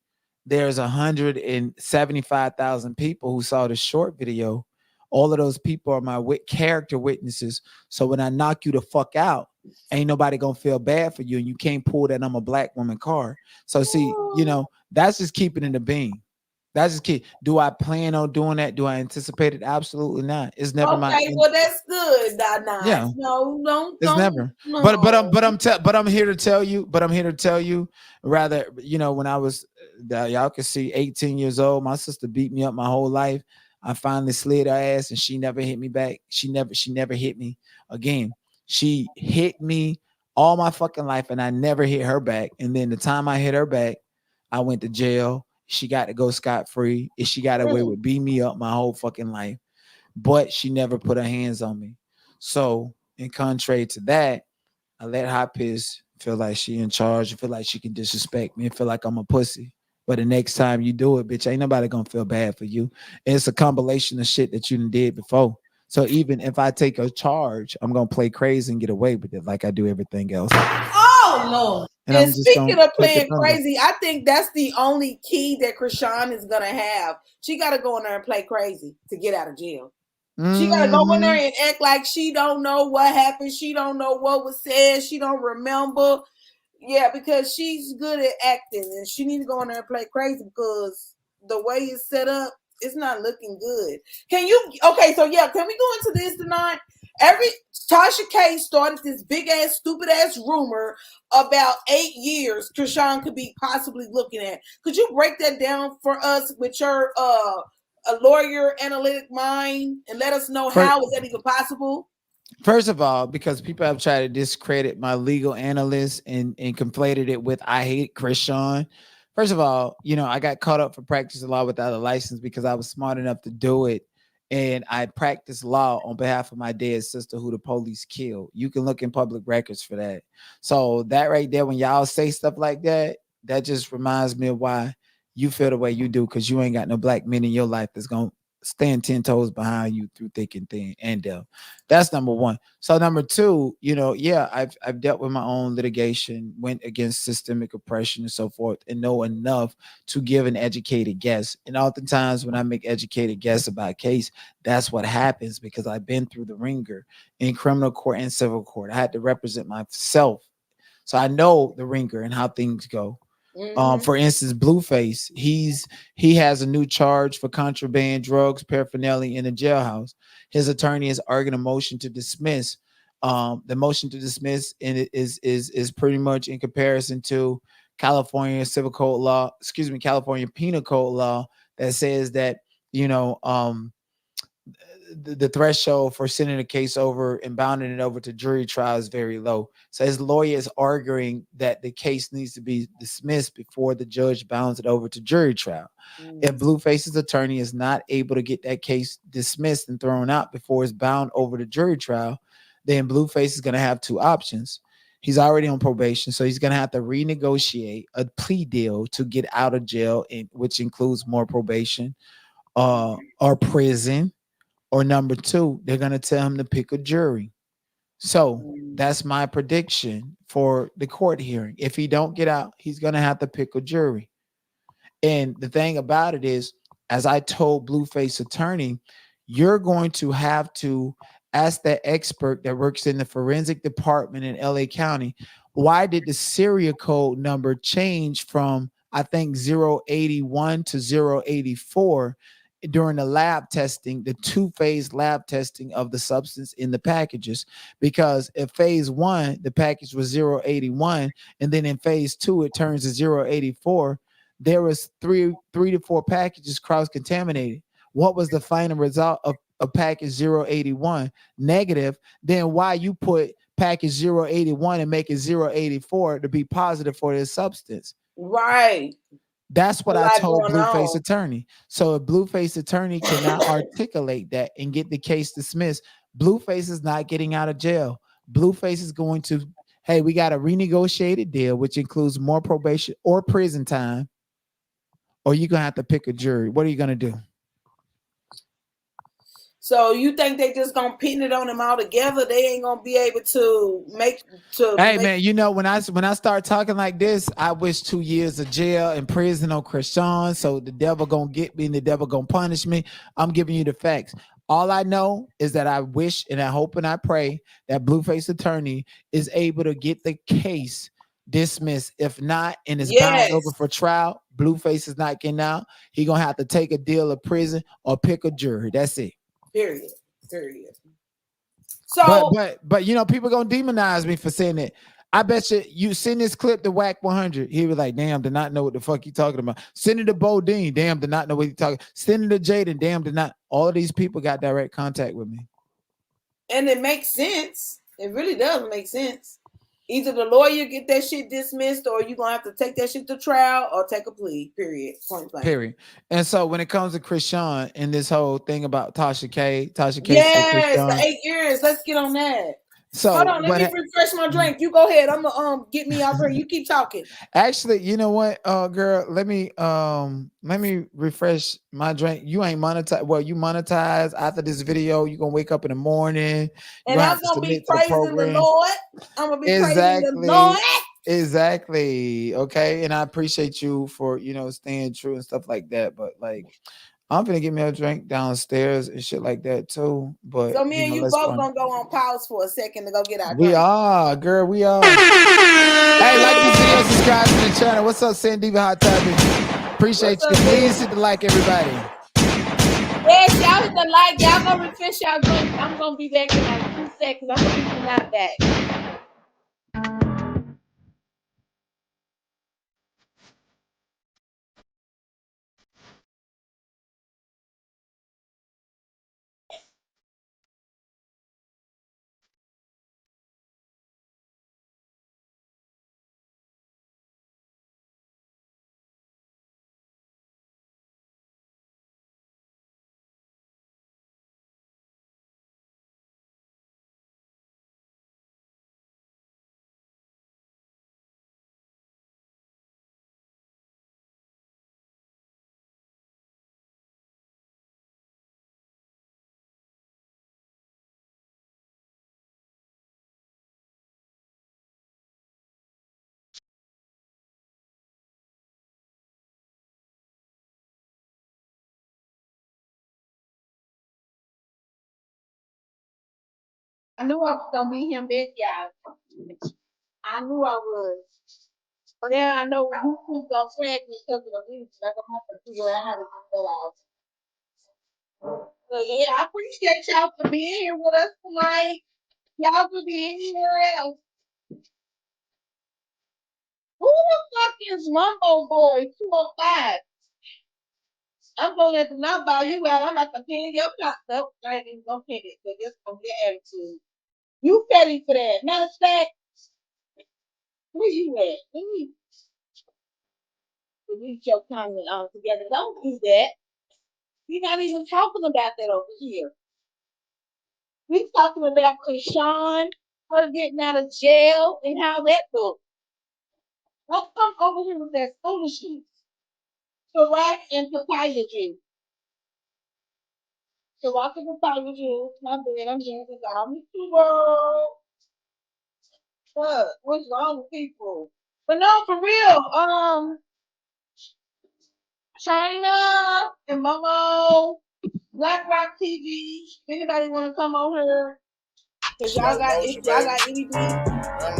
Speaker 2: there's 175,000 people who saw the short video. All of those people are my character witnesses. So when I knock you the fuck out, ain't nobody gonna feel bad for you, and you can't pull that I'm a black woman card. So see, that's just keeping it a bean. That's just key. Do I plan on doing that? Do I anticipate it? Absolutely not. It's never my
Speaker 1: Okay, well that's good. Not.
Speaker 2: yeah.
Speaker 1: No,
Speaker 2: It's
Speaker 1: don't,
Speaker 2: never.
Speaker 1: no.
Speaker 2: But I'm here to tell you. But I'm here to tell you. Rather, when I was y'all can see 18 years old, my sister beat me up my whole life. I finally slid her ass, and she never hit me back. She never hit me again. She hit me all my fucking life, and I never hit her back. And then the time I hit her back, I went to jail. She got to go scot free. And she got away with beating me up my whole fucking life. But she never put her hands on me. So, in contrary to that, I let Hot Piss feel like she in charge, and feel like she can disrespect me, and feel like I'm a pussy. But the next time you do it, bitch, ain't nobody gonna feel bad for you. And it's a compilation of shit that you done did before. So even if I take a charge, I'm gonna play crazy and get away with it like I do everything else.
Speaker 5: Oh Lord.
Speaker 2: And
Speaker 1: And
Speaker 2: I'm just
Speaker 1: speaking
Speaker 2: gonna
Speaker 1: of
Speaker 2: take the
Speaker 1: playing
Speaker 2: thunder.
Speaker 1: crazy, I think that's the only key that Chrisean is gonna have. She gotta go in there and play crazy to get out of jail. She gotta go in there
Speaker 2: Mhm.
Speaker 1: and act like she don't know what happened. She don't know what was said. She don't remember. Yeah, because she's good at acting, and she needs to go in there and play crazy because the way it's set up, it's not looking good. Can you? Okay, so yeah, can we go into this tonight? Every Tasha K started this big ass, stupid ass rumor about 8 years Chrisean could be possibly looking at. Could you break that down for us with your a lawyer analytic mind and let us know
Speaker 2: First,
Speaker 1: how is that even possible?
Speaker 2: First of all, because people have tried to discredit my legal analyst and conflated it with I hate Chrisean. First of all, I got caught up for practice law without a license because I was smart enough to do it. And I practiced law on behalf of my dead sister who the police killed. You can look in public records for that. So that right there, when y'all say stuff like that, that just reminds me of why you feel the way you do, because you ain't got no black men in your life that's going to stand 10 toes behind you through thick and thin and down. That's number one. So number two, yeah, I've dealt with my own litigation, went against systemic oppression and so forth, and know enough to give an educated guess. And oftentimes when I make educated guess about a case, that's what happens because I've been through the ringer in criminal court and civil court. I had to represent myself. So I know the ringer and how things go. For instance, Blueface, he has a new charge for contraband drugs, paraphernalia in a jailhouse. His attorney is arguing a motion to dismiss. The motion to dismiss and it is pretty much in comparison to California civil code law, California penal code law that says that you know the threshold for sending a case over and bounding it over to jury trial is very low. So his lawyer is arguing that the case needs to be dismissed before the judge bounds it over to jury trial. If Blueface's attorney is not able to get that case dismissed and thrown out before it's bound over to jury trial, then Blueface is going to have two options. He's already on probation, so he's going to have to renegotiate a plea deal to get out of jail, which includes more probation or prison, or number two, they're going to tell him to pick a jury. So that's my prediction for the court hearing. If he don't get out, he's going to have to pick a jury. And the thing about it is, as I told Blueface attorney, you're going to have to ask that expert that works in the forensic department in LA County, why did the serial code number change from, I think, 081 to 084 during the lab testing, the two-phase lab testing of the substance in the packages? Because in phase one, the package was 081, and then in phase two, it turns to 084. There was three to four packages cross-contaminated. What was the final result of package 081? Negative. Then why you put package 081 and make it 084 to be positive for this substance?
Speaker 1: Right.
Speaker 2: That's
Speaker 1: A
Speaker 2: what I
Speaker 1: lot
Speaker 2: told
Speaker 1: going
Speaker 2: Blueface
Speaker 1: on.
Speaker 2: attorney. So if Blueface attorney cannot articulate that and get the case dismissed, Blueface is not getting out of jail. Blueface is going to, hey, we got a renegotiated deal, which includes more probation or prison time, or you're gonna have to pick a jury. What are you gonna do?
Speaker 1: So you think they just gonna pin it on them all together? They ain't gonna be able to make
Speaker 2: Hey man, you know when I start talking like this, I wish 2 years of jail and prison on Chrisean. So the devil gonna get me and the devil gonna punish me. I'm giving you the facts. All I know is that I wish and I hope and I pray that Blueface attorney is able to get the case dismissed. If not, and it's bound over
Speaker 1: yes.
Speaker 2: for trial, Blueface is not getting out. He gonna have to take a deal of prison or pick a jury. That's it.
Speaker 1: Period. Period.
Speaker 2: But
Speaker 1: So
Speaker 2: but you know, people gonna demonize me for saying that. I bet you send this clip to Whack 100. He was like, damn, did not know what the fuck you talking about. Send it to Bodine, damn, did not know what he talking. Send it to Jaden, damn, did not. All of these people got direct contact with me.
Speaker 1: and it makes sense. It really does make sense. Either the lawyer get that shit dismissed, or you gonna have to take that shit to trial or take a plea. Period. Point blank.
Speaker 2: Period. And so when it comes to Chrisean and this whole thing about Tasha K said
Speaker 1: Yes, the
Speaker 2: Chrisean.
Speaker 1: 8 years. Let's get on that. Hold
Speaker 2: So
Speaker 1: on, let
Speaker 2: what
Speaker 1: me refresh my drink. You go ahead. I'm gonna get me off here. You keep talking.
Speaker 2: actually, you know what, girl, let me refresh my drink. You ain't monetized. Well, you monetize after this video. You gonna wake up in the morning. You're
Speaker 1: And
Speaker 2: gonna
Speaker 1: I'm
Speaker 2: have to
Speaker 1: gonna be
Speaker 2: submit to the
Speaker 1: praising the
Speaker 2: program.
Speaker 1: Lord. I'm gonna be praising the Lord.
Speaker 2: Exactly. Exactly. Okay. And I appreciate you for, staying true and stuff like that. But like, I'm gonna get me a drink downstairs and shit like that too. But
Speaker 1: So me and you
Speaker 2: let's go
Speaker 1: both
Speaker 2: on.
Speaker 1: gonna go on pause for a second to go get our
Speaker 2: We
Speaker 1: drink.
Speaker 2: are, girl. We are. Hey, like this video, subscribe to the channel. What's up, Sandiva Hot Topic? Appreciate
Speaker 1: What's
Speaker 2: you.
Speaker 1: up,
Speaker 2: Please
Speaker 1: bitch?
Speaker 2: hit the like, everybody.
Speaker 1: Yes, y'all hit the like. Y'all gonna refresh y'all drink. I'm gonna be back in like 2 seconds. I'm gonna be not back. I knew I was gonna be him, bitch, y'all. I knew I was. But then I know who's gonna flag me because of the leaks. I'm gonna have to figure out how to get that out. So yeah, I appreciate y'all for being here with us tonight. Y'all for being here else. Who the fuck is Lumbo Boy 205? I'm gonna let the number you out. I'm about to pin your cock up. I ain't even gonna pin it, but it's gonna get attitude. You petty for that. Matter of fact, where you at? Let me delete your comment on together. Don't do that. We're not even talking about that over here. We talking about Chrisean, her getting out of jail, and how that looks. Don't come over here with that foolishness. Tarak and papaya juice. Tarak and papaya juice. My bad, I'm drinking down the world. What's wrong with people? But no, for real.
Speaker 5: China and Momo, BlueRock TV. Anybody want to come over here?
Speaker 1: Cause y'all got, if y'all got anything,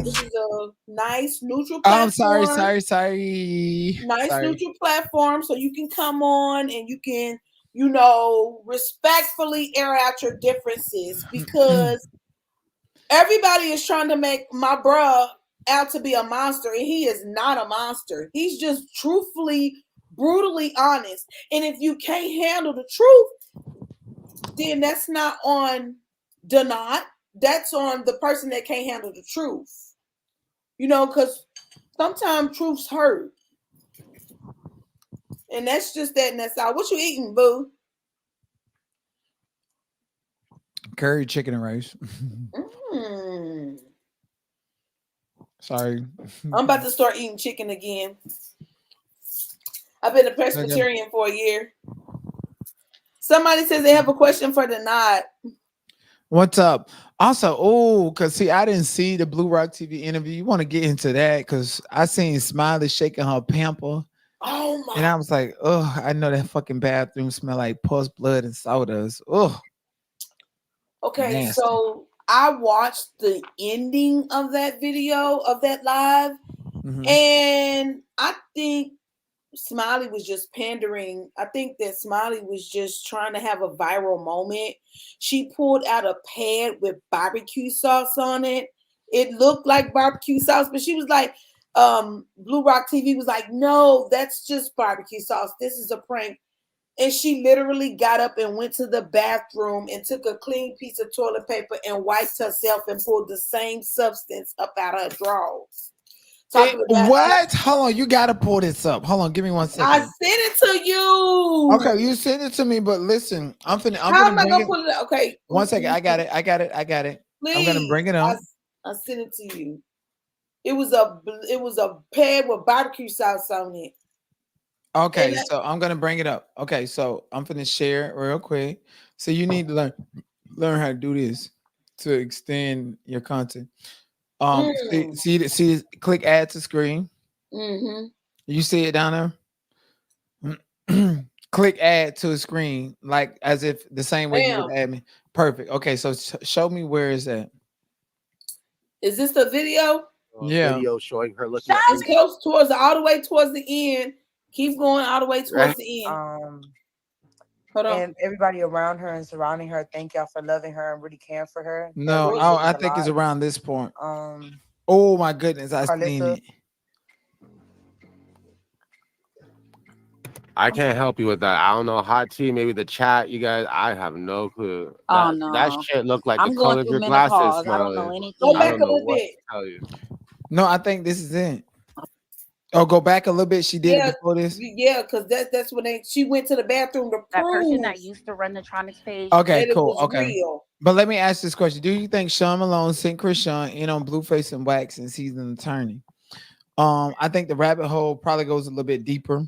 Speaker 1: this is a nice neutral
Speaker 2: Oh, I'm
Speaker 1: platform.
Speaker 2: sorry.
Speaker 1: Nice
Speaker 2: Sorry.
Speaker 1: neutral platform, so you can come on and you can, respectfully air out your differences, because everybody is trying to make my bruh out to be a monster, and he is not a monster. He's just truthfully, brutally honest. And if you can't handle the truth, then that's not on Donat. That's on the person that can't handle the truth. Because sometimes truths hurt. And that's just that, and that's all. What you eating, boo?
Speaker 2: Curry chicken and rice. Sorry.
Speaker 1: I'm about to start eating chicken again. I've been a Presbyterian for a year. Somebody says they have a question for the Nod.
Speaker 2: What's up? Also, because see, I didn't see the BlueRock TV interview. You want to get into that? Because I seen Smiley shaking her pamper.
Speaker 1: Oh my!
Speaker 2: And I was like, oh, I know that fucking bathroom smell like pus, blood, and sodas. Oh.
Speaker 1: Okay,
Speaker 2: Nasty.
Speaker 1: so I watched the ending of that video, of that live, and I think Smiley was just pandering. I think that Smiley was just trying to have a viral moment. She pulled out a pad with barbecue sauce on it. It looked like barbecue sauce, but she was like, BlueRock TV was like, no, that's just barbecue sauce. This is a prank. And she literally got up and went to the bathroom and took a clean piece of toilet paper and wiped herself and pulled the same substance up out her drawers.
Speaker 2: What? Hold on, you gotta pull this up. Hold on, give me 1 second.
Speaker 1: I sent it to you.
Speaker 2: Okay, you sent it to me, but listen, I'm
Speaker 1: How am I gonna pull it up? Okay.
Speaker 2: 1 second. I got it.
Speaker 1: Please.
Speaker 2: I'm gonna bring it up.
Speaker 1: I sent it to you. It was a pad with barbecue sauce on it.
Speaker 2: Okay, so I'm gonna bring it up. Okay, so I'm gonna share it real quick. So you need to learn how to do this to extend your content. See, click add to screen. You see it down there? Click add to a screen, like as if the same way you would add me. Perfect. Okay, so show me where is that?
Speaker 1: Is this the video?
Speaker 2: Yeah.
Speaker 6: Video showing her looking.
Speaker 1: It's close towards all the way towards the end. Keep going all the way towards the end. Hold on.
Speaker 7: And everybody around her and surrounding her, thank y'all for loving her and really caring for her.
Speaker 2: No, I think it's around this point. Oh my goodness, I seen it.
Speaker 6: I can't help you with that. I don't know. Hot tea, maybe the chat. You guys, I have no clue.
Speaker 8: No.
Speaker 6: That shit looked like
Speaker 8: I'm
Speaker 6: the color of your glasses.
Speaker 8: I don't know anything.
Speaker 1: Go back a little bit.
Speaker 6: Tell you.
Speaker 2: No, I think this is it. Oh, go back a little bit. She did it before this.
Speaker 1: Yeah, because that's when she went to the bathroom to
Speaker 8: that
Speaker 1: prove
Speaker 8: person that used to run the Tronics page.
Speaker 2: Okay, cool. Okay.
Speaker 1: Real.
Speaker 2: But let me ask this question. Do you think Sean Malone sent Chrisean in on Blueface and Wax since he's an attorney? I think the rabbit hole probably goes a little bit deeper.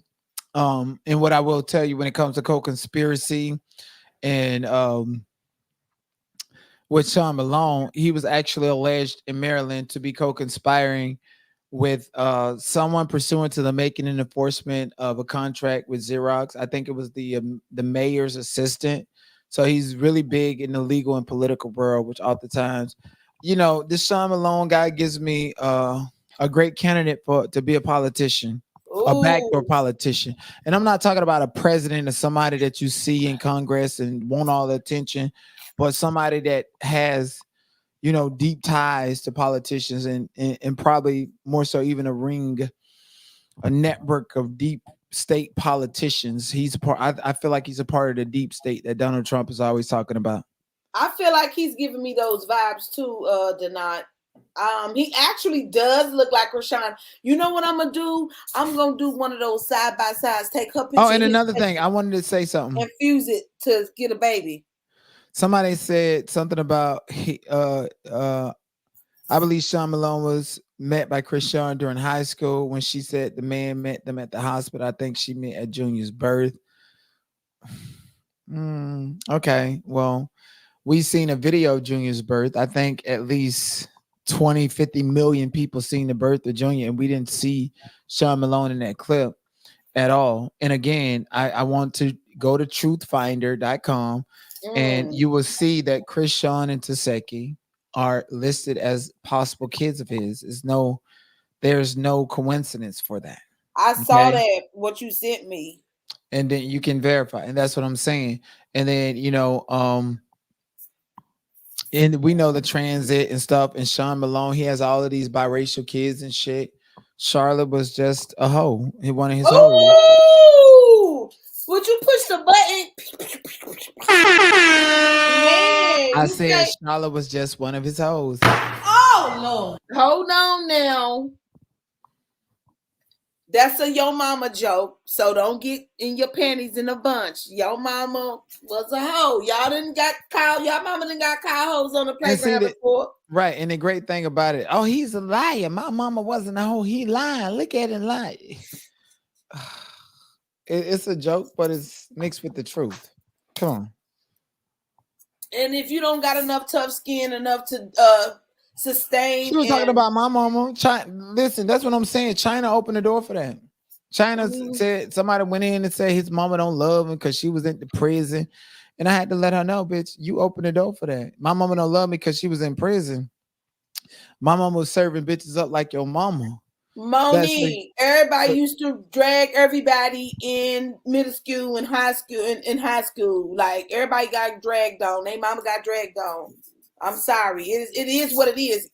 Speaker 2: And what I will tell you when it comes to co-conspiracy and with Sean Malone, he was actually alleged in Maryland to be co-conspiring with someone pursuant to the making and enforcement of a contract with Xerox. I think it was the mayor's assistant. So he's really big in the legal and political world, which oftentimes, this Sean Malone guy gives me a great candidate to be a politician. Ooh. A backdoor politician. And I'm not talking about a president or somebody that you see in Congress and want all the attention, but somebody that has, deep ties to politicians and probably more so even a network of deep state politicians. He's a part. I feel like he's a part of the deep state that Donald Trump is always talking about.
Speaker 1: I feel like he's giving me those vibes too, Donat. He actually does look like Chrisean. You know what I'm gonna do? I'm gonna do one of those side by sides. Take her picture.
Speaker 2: Oh, and another thing, I wanted to say something.
Speaker 1: And fuse it to get a baby.
Speaker 2: Somebody said something about I believe Sean Malone was met by Chrisean during high school when she said the man met them at the hospital. I think she met at Junior's birth. Okay, well, we've seen a video of Junior's birth. I think at least 20, 50 million people seen the birth of Junior, and we didn't see Sean Malone in that clip. at all. And again, I want to go to truthfinder.com and
Speaker 1: Mm.
Speaker 2: you will see that Chrisean and Taseki are listed as possible kids of his. There's no coincidence for that.
Speaker 1: I saw
Speaker 2: Okay.
Speaker 1: that what you sent me.
Speaker 2: And then you can verify. And that's what I'm saying. And then, and we know the transit and stuff. And Sean Malone, he has all of these biracial kids and shit. Charlotte was just a hoe. He one of his hoes.
Speaker 1: Ooh! Would you push the button? Man,
Speaker 2: I
Speaker 1: you
Speaker 2: said
Speaker 1: say,
Speaker 2: Charlotte was just one of his hoes.
Speaker 1: oh Lord. Hold on now. That's a yo mama joke, so don't get in your panties in a bunch. Yo mama was a hoe. Y'all didn't got cow. Y'all mama didn't got cow hoes on the playground before.
Speaker 2: Right, and the great thing about it, oh, he's a liar. My mama wasn't a hoe. He lying. Look at him lie. It's a joke, but it's mixed with the truth. Come on.
Speaker 1: And if you don't got enough tough skin enough to sustain,
Speaker 2: She was talking about my mama. China, listen, that's what I'm saying. China opened the door for that. China said somebody went in and said his mama don't love him because she was in the prison. And I had to let her know, bitch, you opened the door for that. My mama don't love me because she was in prison. My mama was serving bitches up like your mama.
Speaker 1: Monique, everybody used to drag everybody in middle school and high school. In high school, like everybody got dragged on. They mama got dragged on. I'm sorry. It is what it is.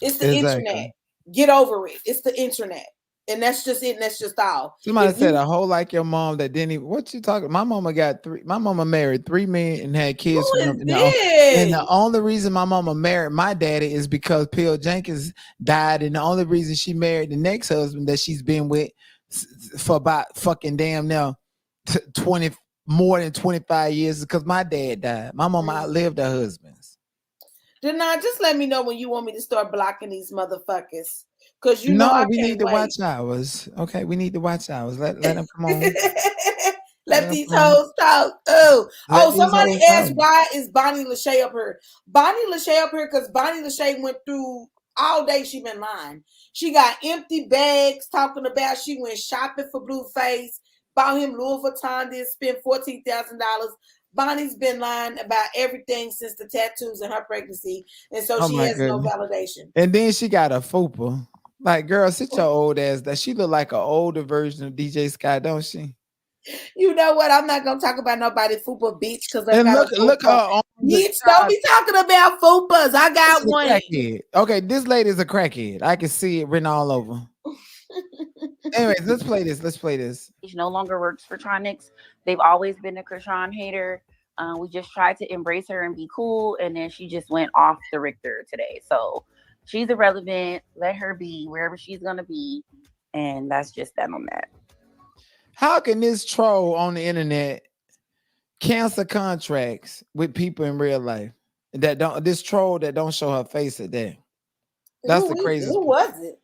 Speaker 1: It's the internet. Get over it. It's the internet. And that's just it. And that's just all.
Speaker 2: Somebody said a whole like your mom that didn't even. What you talking? My mama married 3 men and had kids.
Speaker 1: Who is
Speaker 2: and the only reason my mama married my daddy is because Pill Jenkins died, and the only reason she married the next husband that she's been with for about fucking damn now 20 more than 25 years is because my dad died. My mama outlived her husbands.
Speaker 1: Then just let me know when you want me to start blocking these motherfuckers. Because you know I
Speaker 2: we
Speaker 1: can't
Speaker 2: need to
Speaker 1: wait.
Speaker 2: watch hours. Okay, we need to watch hours. Let them come on.
Speaker 1: Let these hoes talk. Somebody asked why is Bonnie Lachey up here? Bonnie Lachey up here because Bonnie Lachey went through all day. She been lying. She got empty bags talking about she went shopping for Blueface, bought him Louis Vuitton, did spend $14,000. Bonnie's been lying about everything since the tattoos and her pregnancy, and so she has no validation.
Speaker 2: And then she got a fupa. Like, girl, sit your old ass. That she look like an older version of DJ Sky, don't she?
Speaker 1: You know what? I'm not gonna talk about nobody fupa, bitch, because I got
Speaker 2: look her on.
Speaker 1: Bitch, don't be talking about fupas. I got one.
Speaker 2: Crackhead. Okay, this lady is a crackhead. I can see it written all over. Anyways, let's play this.
Speaker 8: She no longer works for Tronics. They've always been a Chrisean hater. We just tried to embrace her and be cool, and then she just went off the Richter today. So she's irrelevant. Let her be wherever she's gonna be, and that's just that on that.
Speaker 2: How can this troll on the internet cancel contracts with people in real life that don't? This troll that don't show her face at that. That's the craziest.
Speaker 1: Who was it?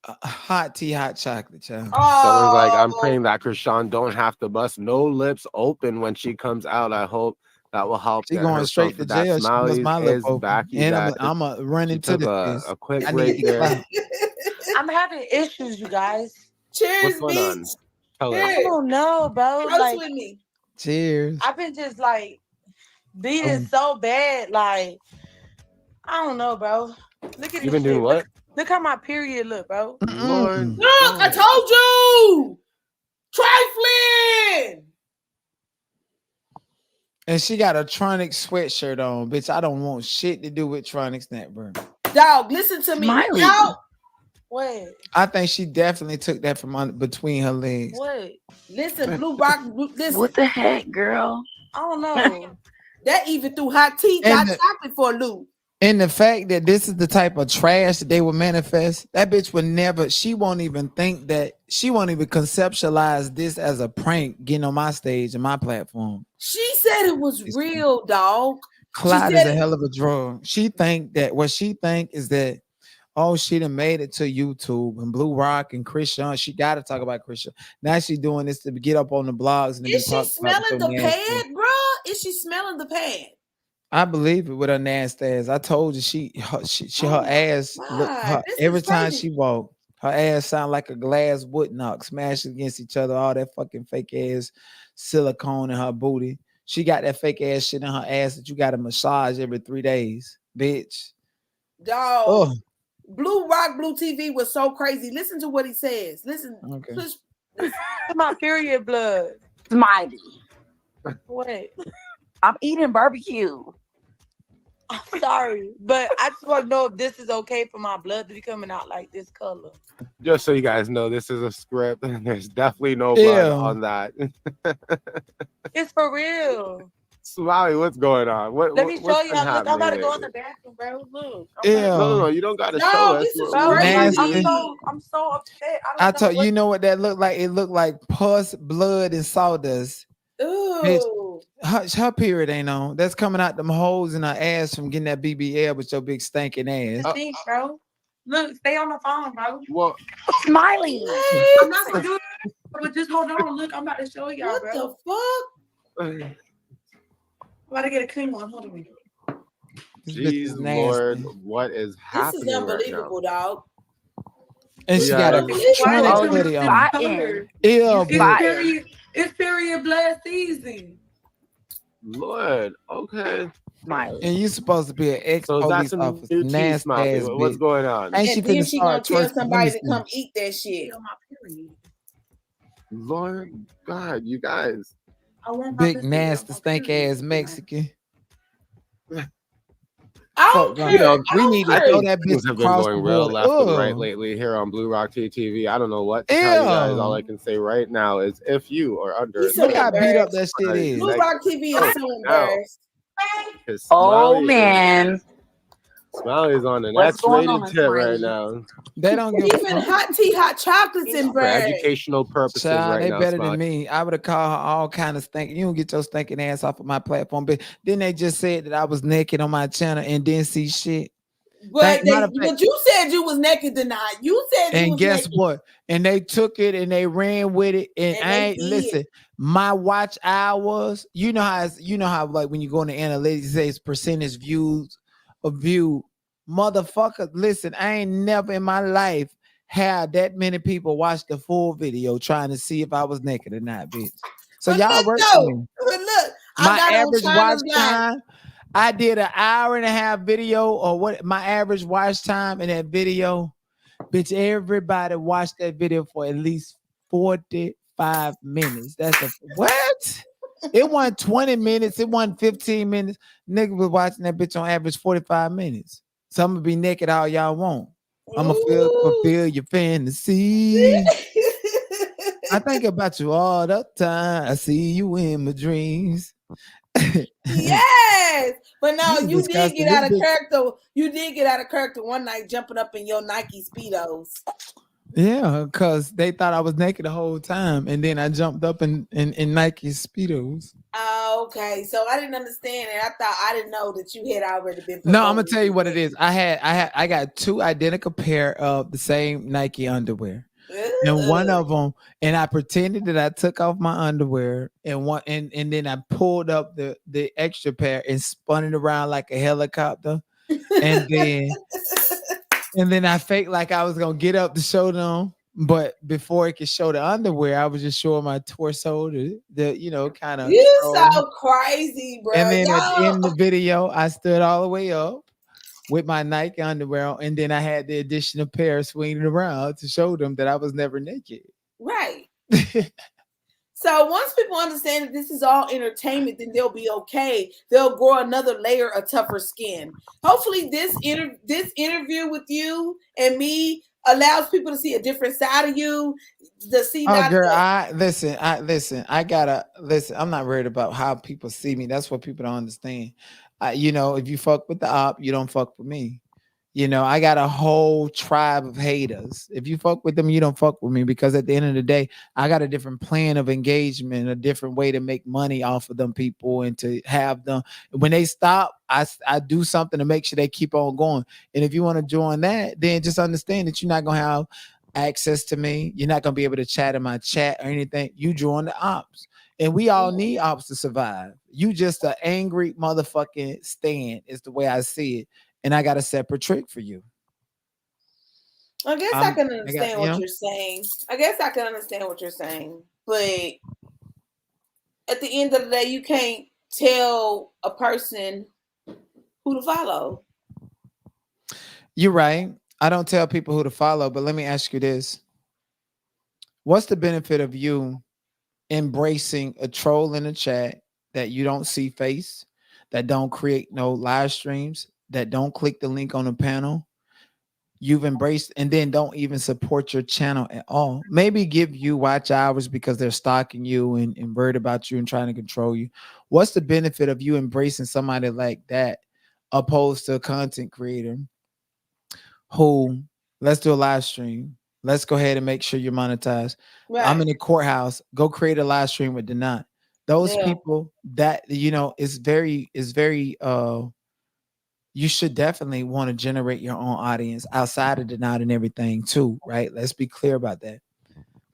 Speaker 2: Hot tea, hot chocolate, child.
Speaker 6: Someone's like, I'm praying that Chrisean don't have to bust no lips open when she comes out. I hope that will help.
Speaker 2: She going straight to jail. She must my lip open. And I'm a run into
Speaker 6: a quick break there.
Speaker 7: I'm having issues, you guys.
Speaker 1: Cheers, bitch.
Speaker 7: I don't know, bro.
Speaker 1: Like, with me.
Speaker 2: Cheers.
Speaker 7: I've been just like beating so bad. Like, I don't know, bro. Look at
Speaker 6: you been doing what?
Speaker 7: Look how my period look, bro.
Speaker 6: Lord,
Speaker 1: look, I told you. Trifling.
Speaker 2: And she got a Tronics sweatshirt on, bitch. I don't want shit to do with Tronics Network.
Speaker 1: Dog, listen to me.
Speaker 8: Smiley.
Speaker 7: What?
Speaker 2: I think she definitely took that from between her legs.
Speaker 7: What?
Speaker 1: Listen, BlueRock. Listen.
Speaker 8: What the heck, girl?
Speaker 7: I don't know.
Speaker 1: That even through hot tea got chocolate for Lou.
Speaker 2: And the fact that this is the type of trash that they will manifest, that bitch would never, she won't even think that, she won't even conceptualize this as a prank getting on my stage and my platform.
Speaker 1: She said it was real, dog.
Speaker 2: Clout is a hell of a drug. She think that, what she think is that, oh, she done made it to YouTube and BlueRock and Chrisean. She got to talk about Chrisean. Now she doing this to get up on the blogs. And
Speaker 1: is she smelling the pad, bro? Is she smelling the pad?
Speaker 2: I believe it with her nasty ass. I told you her ass look every time she walked. Her ass sound like a glass wood knock, smashing against each other. All that fucking fake ass silicone in her booty. She got that fake ass shit in her ass that you got to massage every 3 days, bitch.
Speaker 1: Dog.
Speaker 2: Oh,
Speaker 1: BlueRock Blue TV was so crazy. Listen to what he says. Listen.
Speaker 2: okay.
Speaker 7: My period blood.
Speaker 8: Smiley.
Speaker 7: What?
Speaker 8: I'm eating barbecue.
Speaker 7: I'm sorry, but I just want to know if this is okay for my blood to be coming out like this color.
Speaker 6: Just so you guys know, this is a script, and there's definitely no blood on that.
Speaker 7: It's for real.
Speaker 6: Smiley, what's going on?
Speaker 7: Let me show y'all. Look, I'm about to go in
Speaker 6: lately?
Speaker 7: the bathroom, bro. Look.
Speaker 6: No, you don't gotta show us.
Speaker 1: This is
Speaker 7: Bro,
Speaker 1: crazy.
Speaker 7: I'm so upset.
Speaker 2: I told you know what that looked like? It looked like pus, blood, and sawdust.
Speaker 1: Ooh.
Speaker 2: Bitch, her period ain't on. That's coming out them holes in her ass from getting that BBL with your big stinking ass.
Speaker 7: Stink, bro. Look, stay on the phone, bro.
Speaker 6: Well,
Speaker 8: Smiley.
Speaker 7: I'm not gonna do it, but just hold on. Look, I'm about to show y'all,
Speaker 1: What
Speaker 7: bro.
Speaker 1: the fuck?
Speaker 7: I'm about to get a clean one. Hold on.
Speaker 6: Jeez, Lord, what is
Speaker 1: This
Speaker 6: happening
Speaker 1: is unbelievable, dog.
Speaker 2: And she got a chronic hoodie on. Ew,
Speaker 7: It's period blood season.
Speaker 6: Lord, okay.
Speaker 8: Smiley.
Speaker 2: And you supposed to be an ex-police officer. Nasty ass
Speaker 6: What's
Speaker 2: bitch.
Speaker 6: going on?
Speaker 2: Ain't she
Speaker 1: And then
Speaker 2: finna
Speaker 1: she gonna
Speaker 2: start
Speaker 1: tell
Speaker 2: twerking?
Speaker 1: somebody
Speaker 2: Let
Speaker 1: to
Speaker 2: me
Speaker 1: come
Speaker 2: see.
Speaker 1: eat that shit.
Speaker 6: Lord God, you guys.
Speaker 2: Big nasty stink ass Mexican.
Speaker 1: I
Speaker 2: Fuck,
Speaker 1: don't
Speaker 6: You
Speaker 1: care.
Speaker 6: know,
Speaker 2: we need to
Speaker 6: I
Speaker 2: throw
Speaker 6: think
Speaker 2: that bitch
Speaker 6: things have been
Speaker 2: across the
Speaker 6: going real
Speaker 2: border.
Speaker 6: left and right
Speaker 2: Ugh.
Speaker 6: lately here on BlueRock TV. I don't know what to tell you guys. All I
Speaker 2: Ew.
Speaker 6: can say right now is if you are under
Speaker 1: He's so
Speaker 2: Look how beat up
Speaker 1: embarrassed.
Speaker 2: that shit is.
Speaker 1: BlueRock TV is so embarrassed.
Speaker 8: Oh man.
Speaker 6: Smiley's on an
Speaker 8: What's going
Speaker 6: X-rated
Speaker 8: on,
Speaker 6: tip right
Speaker 8: Smiley?
Speaker 6: now.
Speaker 2: They don't give a
Speaker 1: Even
Speaker 2: fuck.
Speaker 1: hot tea, hot chocolates
Speaker 6: For
Speaker 1: embarrassed.
Speaker 6: educational purposes
Speaker 2: Child,
Speaker 6: right
Speaker 2: they
Speaker 6: now,
Speaker 2: better
Speaker 6: Smiley.
Speaker 2: than me. I would have called her all kind of stinking. You don't get your stinking ass off of my platform. But then they just said that I was naked on my channel and didn't see shit.
Speaker 1: But
Speaker 2: Matter of fact,
Speaker 1: but you said you was naked tonight. You said you
Speaker 2: and
Speaker 1: was
Speaker 2: guess
Speaker 1: naked.
Speaker 2: what? And they took it and they ran with it. And
Speaker 1: And
Speaker 2: I
Speaker 1: they
Speaker 2: ain't
Speaker 1: did.
Speaker 2: listen. My watch hours. You know how like when you go into analytics, it says percentage views of view. Motherfucker, listen. I ain't never in my life had that many people watch the full video trying to see if I was naked or not, bitch. So
Speaker 1: But
Speaker 2: y'all
Speaker 1: look
Speaker 2: work for
Speaker 1: though.
Speaker 2: me.
Speaker 1: But look, I
Speaker 2: My
Speaker 1: got on
Speaker 2: average watch
Speaker 1: China's line.
Speaker 2: time. I did an hour and a half video, or what my average watch time in that video. Bitch, everybody watched that video for at least 45 minutes. That's a what? It wasn't 20 minutes, it wasn't 15 minutes. Nigga was watching that bitch on average 45 minutes. So I'm gonna be naked all y'all want. I'm gonna fulfill your fantasy. I think about you all the time. I see you in my dreams.
Speaker 1: Yes, but no,
Speaker 2: This is
Speaker 1: you did
Speaker 2: disgusting.
Speaker 1: get out of
Speaker 2: This bitch-
Speaker 1: character. You did get out of character one night, jumping up in your Nike Speedos.
Speaker 2: Yeah, because they thought I was naked the whole time, and then I jumped up in Nike Speedos.
Speaker 1: Oh, okay, so I didn't understand, and I didn't know that you had already been.
Speaker 2: No, I'm gonna tell you what it is. I got two identical pair of the same Nike underwear. And one of them, and I pretended that I took off my underwear and then I pulled up the extra pair and spun it around like a helicopter. And then I faked like I was gonna get up to show them, but before it could show the underwear, I was just showing my torso, the kind of.
Speaker 1: You so crazy, bro.
Speaker 2: And then at the end of
Speaker 1: Y'all.
Speaker 2: the video, I stood all the way up with my Nike underwear on, and then I had the additional pair swinging around to show them that I was never naked.
Speaker 1: Right. So once people understand that this is all entertainment, then they'll be okay. They'll grow another layer of tougher skin. Hopefully, this interview with you and me allows people to see a different side of you. To see
Speaker 2: Oh,
Speaker 1: not
Speaker 2: girl,
Speaker 1: the,
Speaker 2: I gotta listen. I'm not worried about how people see me. That's what people don't understand. If you fuck with the op, you don't fuck with me. I got a whole tribe of haters. If you fuck with them, you don't fuck with me, because at the end of the day, I got a different plan of engagement, a different way to make money off of them people, and to have them when they stop, I do something to make sure they keep on going. And if you want to join that, then just understand that you're not gonna have access to me. You're not gonna be able to chat in my chat or anything. You join the ops. And we all need ops to survive. You just an angry motherfucking stand is the way I see it. And I got a separate trick for you.
Speaker 1: I guess I can understand
Speaker 2: you
Speaker 1: what
Speaker 2: know.
Speaker 1: you're saying. But at the end of the day, you can't tell a person who to follow.
Speaker 2: You're right. I don't tell people who to follow, but let me ask you this. What's the benefit of you embracing a troll in the chat that you don't see face, that don't create no live streams, that don't click the link on the panel? You've embraced and then don't even support your channel at all. Maybe give you watch hours because they're stalking you and worried about you and trying to control you. What's the benefit of you embracing somebody like that opposed to a content creator who, let's do a live stream. Let's go ahead and make sure you're monetized. I'm in
Speaker 1: Right.
Speaker 2: the courthouse. Go create a live stream with Denat. Those
Speaker 1: Yeah.
Speaker 2: people that is very you should definitely want to generate your own audience outside of Denat and everything too, right? Let's be clear about that.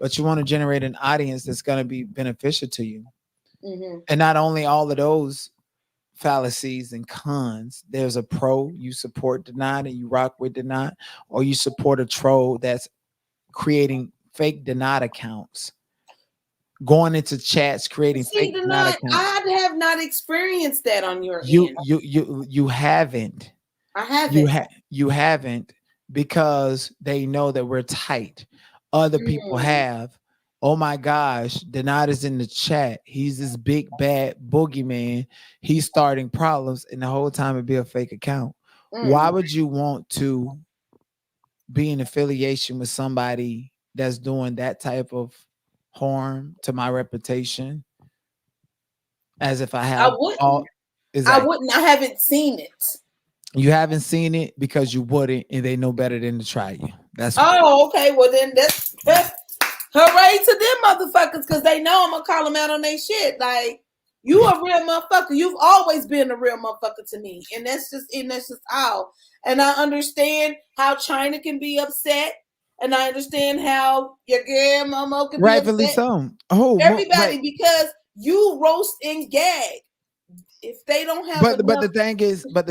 Speaker 2: But you want to generate an audience that's going to be beneficial to you.
Speaker 1: Mm-hmm.
Speaker 2: And not only all of those fallacies and cons. There's a pro, you support Denat and you rock with Denat, or you support a troll that's creating fake Denat accounts, going into chats, creating
Speaker 1: See,
Speaker 2: fake Denat accounts.
Speaker 1: I have not experienced that on your
Speaker 2: You
Speaker 1: end.
Speaker 2: you haven't.
Speaker 1: I haven't.
Speaker 2: You haven't because they know that we're tight. Other people
Speaker 1: Mm.
Speaker 2: have. Oh my gosh, Denat is in the chat. He's this big bad boogeyman. He's starting problems, and the whole time it'd be a fake account. Why
Speaker 1: Mm.
Speaker 2: would you want to be in affiliation with somebody that's doing that type of harm to my reputation? As if I
Speaker 1: I
Speaker 2: have
Speaker 1: wouldn't.
Speaker 2: all exactly.
Speaker 1: I haven't seen it.
Speaker 2: You haven't seen it because you wouldn't, and they know better than to try you. That's why.
Speaker 1: Oh, okay. Well, then that's hooray to them motherfuckers because they know I'm gonna call them out on their shit. Like you a real motherfucker. You've always been a real motherfucker to me, and that's just all. And I understand how China can be upset, and I understand how your girl Momo can be
Speaker 2: Rightfully
Speaker 1: upset.
Speaker 2: so. Oh,
Speaker 1: Everybody, because you roast and gag. If they don't have
Speaker 2: but
Speaker 1: enough,
Speaker 2: the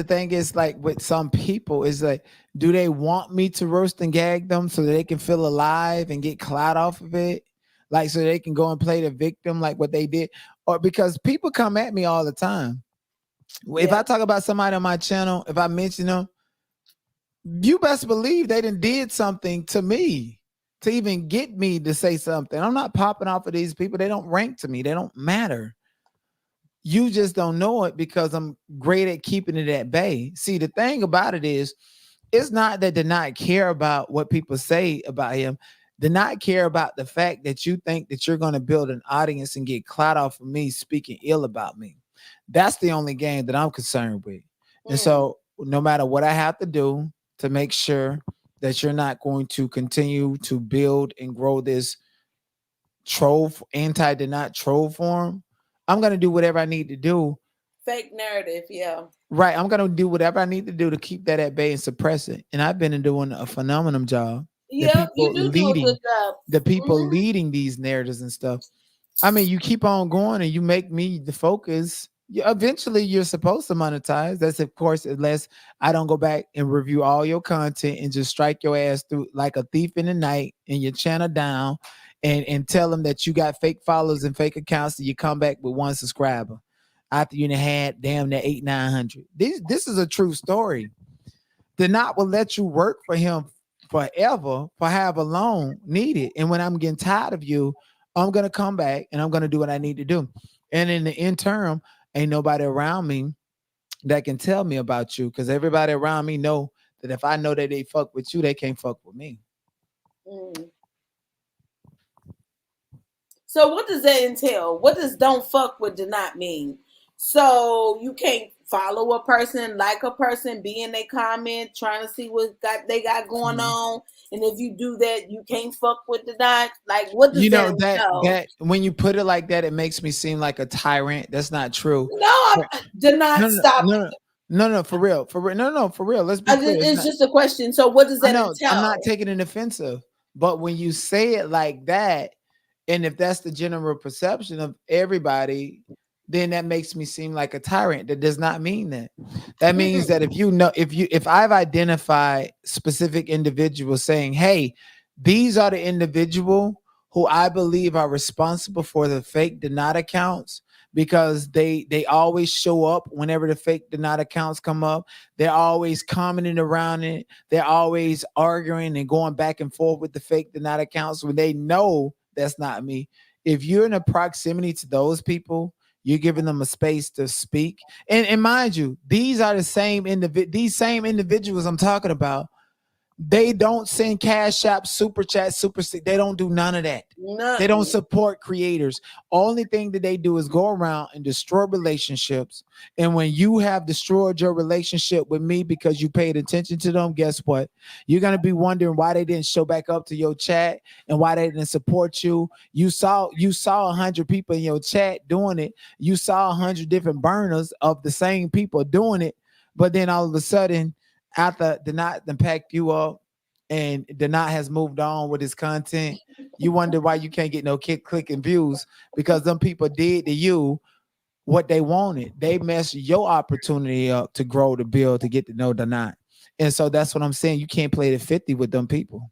Speaker 2: thing is, like with some people, is like, do they want me to roast and gag them so that they can feel alive and get clout off of it, like so they can go and play the victim like what they did, or because people come at me all the time. If
Speaker 1: yeah,
Speaker 2: I talk about somebody on my channel, if I mention them, you best believe they did something to me to even get me to say something. I'm not popping off of these people. They don't rank to me. They don't matter. You just don't know it because I'm great at keeping it at bay. See, the thing about it is, it's not that they not care about what people say about him. They not care about the fact that you think that you're going to build an audience and get clout off of me speaking ill about me. That's the only game that I'm concerned with. And so, no matter what I have to do to make sure that you're not going to continue to build and grow this troll anti-Denat troll form, I'm gonna do whatever I need to do.
Speaker 1: fake narrative, yeah.
Speaker 2: Right, I'm gonna do whatever I need to do to keep that at bay and suppress it. And I've been doing a phenomenal job. The
Speaker 1: Yep, you
Speaker 2: people
Speaker 1: do a good
Speaker 2: leading,
Speaker 1: job.
Speaker 2: the people
Speaker 1: Mhm.
Speaker 2: leading these narratives and stuff. I mean, you keep on going and you make me the focus. Eventually, you're supposed to monetize. That's of course, unless I don't go back and review all your content and just strike your ass through like a thief in the night and your channel down, and tell them that you got fake followers and fake accounts, and you come back with one subscriber after you had damn near 800-900. This is a true story. Denat will let you work for him forever for however long needed. And when I'm getting tired of you, I'm gonna come back and I'm gonna do what I need to do. And in the interim, ain't nobody around me that can tell me about you because everybody around me know that if I know that they fuck with you, they can't fuck with me.
Speaker 1: Mm. So what does that entail? What does "don't fuck with" do not mean? So you can't follow a person, like a person, be in their comment, trying to see what they got going on, and if you do that, you can't fuck with the dot. Like, what does
Speaker 2: You
Speaker 1: that
Speaker 2: know
Speaker 1: entail?
Speaker 2: that when you put it like that, it makes me seem like a tyrant. That's not true.
Speaker 1: No, do not
Speaker 2: No, no,
Speaker 1: stop.
Speaker 2: no, no, no, for real, for real. No, no, for real. Let's be clear. It's
Speaker 1: It's
Speaker 2: not.
Speaker 1: just a question. So what does
Speaker 2: I
Speaker 1: that
Speaker 2: know I'm
Speaker 1: entail?
Speaker 2: not taking it offensive, but when you say it like that, and if that's the general perception of everybody, then that makes me seem like a tyrant. That does not mean that. That means that if I've identified specific individuals saying, hey, these are the individual who I believe are responsible for the fake denied accounts, because they always show up whenever the fake denied accounts come up. They're always commenting around it. They're always arguing and going back and forth with the fake denied accounts when they know that's not me. If you're in a proximity to those people, you're giving them a space to speak. And mind you, these same individuals I'm talking about, they don't send cash app, super chat, super stick. They don't do none of that.
Speaker 1: Nothing.
Speaker 2: They don't support creators. Only thing that they do is go around and destroy relationships. And when you have destroyed your relationship with me because you paid attention to them, guess what? You're gonna be wondering why they didn't show back up to your chat and why they didn't support you. You saw 100 people in your chat doing it. You saw 100 different burners of the same people doing it. But then all of a sudden, after Denat then packed you up and Denat has moved on with his content, you wonder why you can't get no click and views, because them people did to you what they wanted. They messed your opportunity up to grow, to build, to get to know Denat. And so that's what I'm saying. You can't play the 50 with them people.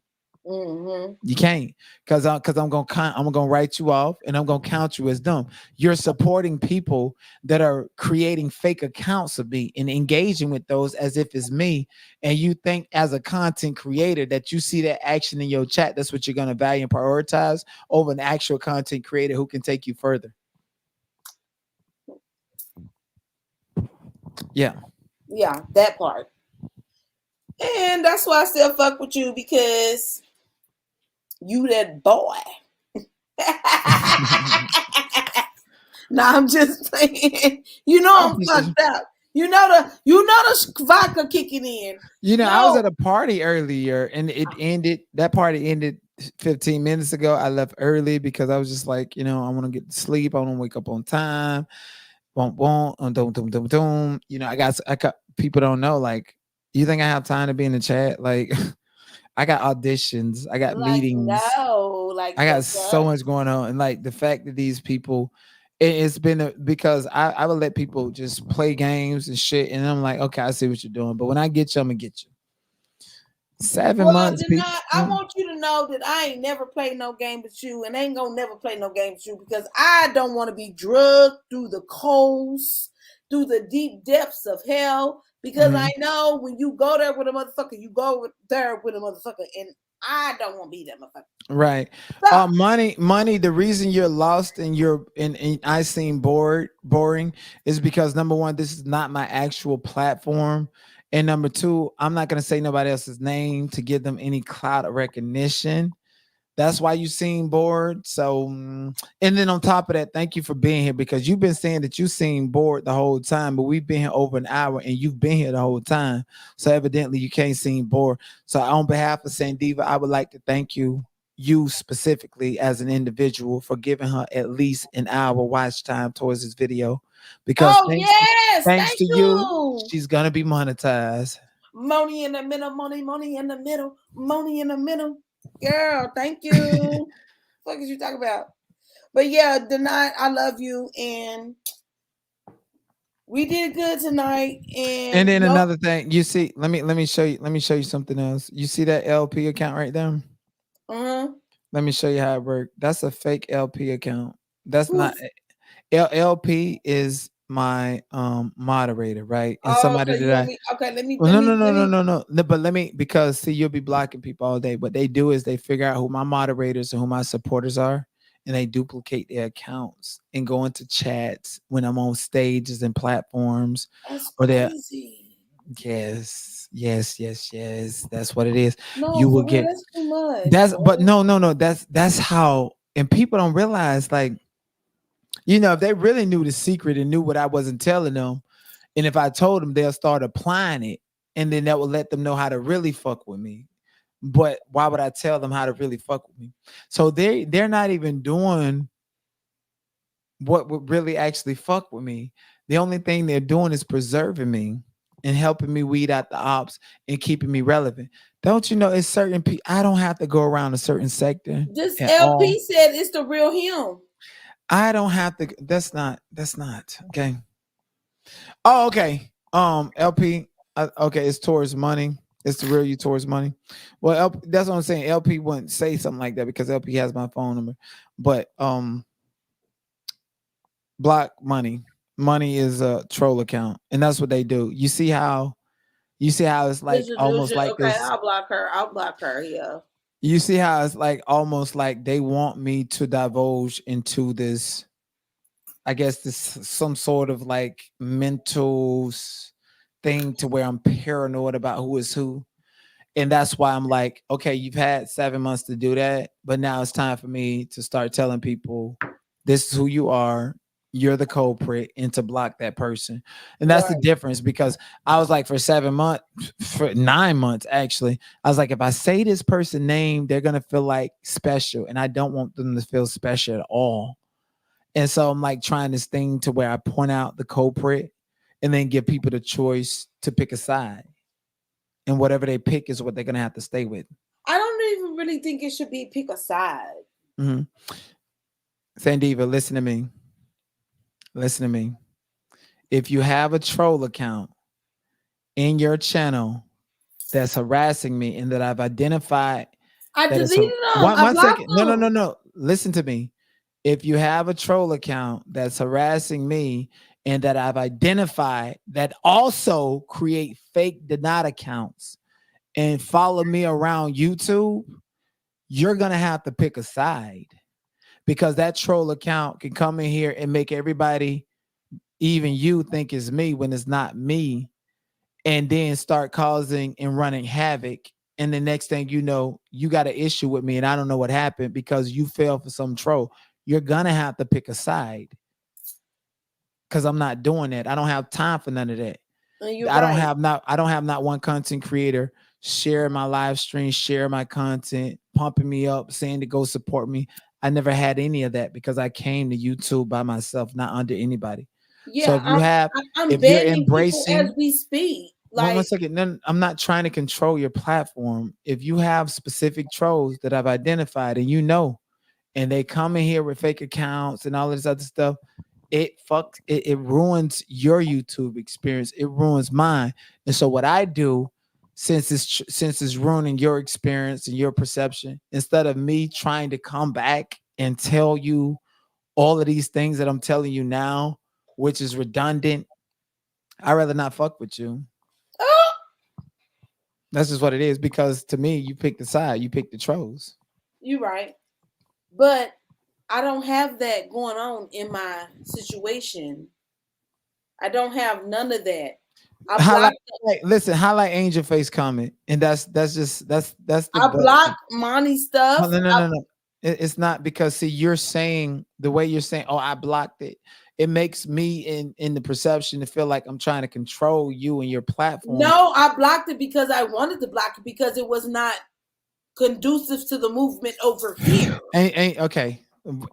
Speaker 2: You can't, because I'm gonna write you off and I'm gonna count you as dumb. You're supporting people that are creating fake accounts of me and engaging with those as if it's me, and you think as a content creator that you see that action in your chat, that's what you're gonna value and prioritize over an actual content creator who can take you further. Yeah,
Speaker 1: that part. And that's why I still fuck with you, because you that boy. Nah, I'm just saying. You know I'm fucked up. You know the vodka kicking in.
Speaker 2: I was at a party earlier and that party ended 15 minutes ago. I left early because I was just like, I want to get to sleep. I want to wake up on time. I got people don't know, like, you think I have time to be in the chat? Like, I got auditions, I got meetings.
Speaker 1: No, like,
Speaker 2: I got so much going on. And like the fact that these people, it's been because I would let people just play games and shit. And I'm like, okay, I see what you're doing. But when I get you, I'm going to get you. 7 months, people.
Speaker 1: I want you to know that I ain't never played no game with you, and ain't gonna never play no game with you, because I don't want to be drugged through the coals, through the deep depths of hell, because I know when you go there with a motherfucker, you go there with a motherfucker, and I don't want to be that motherfucker.
Speaker 2: Right. Money. The reason you're lost and I seem boring is because, number one, this is not my actual platform. And number two, I'm not going to say nobody else's name to give them any clout recognition. That's why you seem bored. So, and then on top of that, thank you for being here, because you've been saying that you seem bored the whole time, but we've been here over an hour and you've been here the whole time. So evidently you can't seem bored. So on behalf of Sandiva, I would like to thank you specifically as an individual for giving her at least an hour watch time towards this video, because thanks to you, she's gonna be monetized.
Speaker 1: Money in the middle, money in the middle, money in the middle. Girl, thank you. What is you talking about? But yeah, Denat, I love you, and we did good tonight.
Speaker 2: And then another thing, you see, let me show you something else. You see that LP account right there? Let me show you how it works. That's a fake LP account. That's not LP is my moderator, right? And somebody that no. But let me, because see, you'll be blocking people all day. What they do is they figure out who my moderators and who my supporters are, and they duplicate their accounts and go into chats when I'm on stages and platforms.
Speaker 1: That's
Speaker 2: crazy. Yes. That's what it is.
Speaker 1: No,
Speaker 2: you will get
Speaker 1: that's too much.
Speaker 2: No. That's how, and people don't realize, like, if they really knew the secret and knew what I wasn't telling them, and if I told them, they'll start applying it, and then that will let them know how to really fuck with me. But why would I tell them how to really fuck with me? So they're not even doing what would really actually fuck with me. The only thing they're doing is preserving me and helping me weed out the ops and keeping me relevant. Don't you know, it's certain people, I don't have to go around a certain sector.
Speaker 1: This LP said it's the real him.
Speaker 2: I don't have to. That's not okay. Oh, okay. LP. Okay, it's towards money. It's the real you towards money. Well, that's what I'm saying. LP wouldn't say something like that because LP has my phone number. But block money. Money is a troll account, and that's what they do. You see how it's like almost like
Speaker 1: Okay,
Speaker 2: this.
Speaker 1: I'll block her. I'll block her. Yeah.
Speaker 2: You see how it's like almost like they want me to divulge into this. I guess this some sort of like mental thing to where I'm paranoid about who is who. And that's why I'm like, okay, you've had 7 months to do that, but now it's time for me to start telling people this is who you are. You're the culprit, and to block that person. And that's the
Speaker 1: Right.
Speaker 2: difference because I was like, for 7 months, for 9 months, actually, I was like, if I say this person name, they're going to feel like special. And I don't want them to feel special at all. And so I'm like trying this thing to where I point out the culprit and then give people the choice to pick a side. And whatever they pick is what they're gonna have to stay with.
Speaker 1: I don't even really think it should be pick a side.
Speaker 2: Mm-hmm. Sandiva, listen to me. Listen to me. If you have a troll account in your channel that's harassing me and that I've identified,
Speaker 1: I
Speaker 2: that
Speaker 1: deleted them.
Speaker 2: one
Speaker 1: blocked
Speaker 2: second.
Speaker 1: them.
Speaker 2: No. Listen to me. If you have a troll account that's harassing me and that I've identified that also create fake denied accounts and follow me around YouTube, you're going to have to pick a side because that troll account can come in here and make everybody, even you, think it's me when it's not me, and then start causing and running havoc. And the next thing you know, you got an issue with me and I don't know what happened because you fell for some troll. You're going to have to pick a side because I'm not doing that. I don't have time for none of that. I don't have not one content creator share my live stream, share my content, pumping me up, saying to go support me. I never had any of that because I came to YouTube by myself, not under anybody.
Speaker 1: Yeah,
Speaker 2: so if you have,
Speaker 1: I'm
Speaker 2: if you're
Speaker 1: banning people as
Speaker 2: embracing,
Speaker 1: we speak.
Speaker 2: one second, then I'm not trying to control your platform. If you have specific trolls that I've identified and you know, and they come in here with fake accounts and all this other stuff, it ruins your YouTube experience. It ruins mine. And so what I do, since it's ruining your experience and your perception, instead of me trying to come back and tell you all of these things that I'm telling you now, which is redundant, I'd rather not fuck with you.
Speaker 1: Oh,
Speaker 2: That's just what it is. Because to me, you pick the side, you pick the trolls.
Speaker 1: you're right. But I don't have that going on in my situation. I don't have none of that.
Speaker 2: Highlight Angel Face comment, and that's the
Speaker 1: I
Speaker 2: but.
Speaker 1: block Monty stuff.
Speaker 2: No. It's not because see, you're saying the way you're saying, oh, I blocked it. It makes me in the perception to feel like I'm trying to control you and your platform.
Speaker 1: No, I blocked it because I wanted to block it because it was not conducive to the movement over here.
Speaker 2: Okay.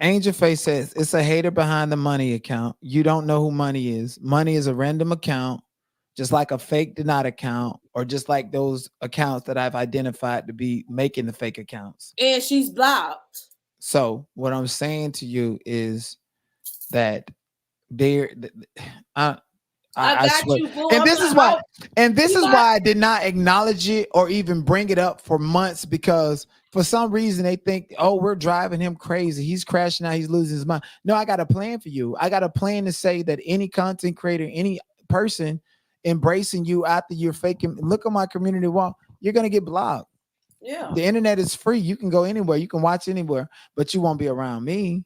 Speaker 2: Angel Face says it's a hater behind the money account. You don't know who money is. Money is a random account, just like a fake denied account, or just like those accounts that I've identified to be making the fake accounts.
Speaker 1: And she's blocked.
Speaker 2: So what I'm saying to you is that I swear.
Speaker 1: You,
Speaker 2: and this is why, I did not acknowledge it or even bring it up for months, because for some reason they think, oh, we're driving him crazy. He's crashing out. He's losing his mind. No, I got a plan for you. I got a plan to say that any content creator, any person embracing you after you're faking, look on my community wall, you're going to get blocked.
Speaker 1: Yeah.
Speaker 2: The internet is free. You can go anywhere. You can watch anywhere, but you won't be around me.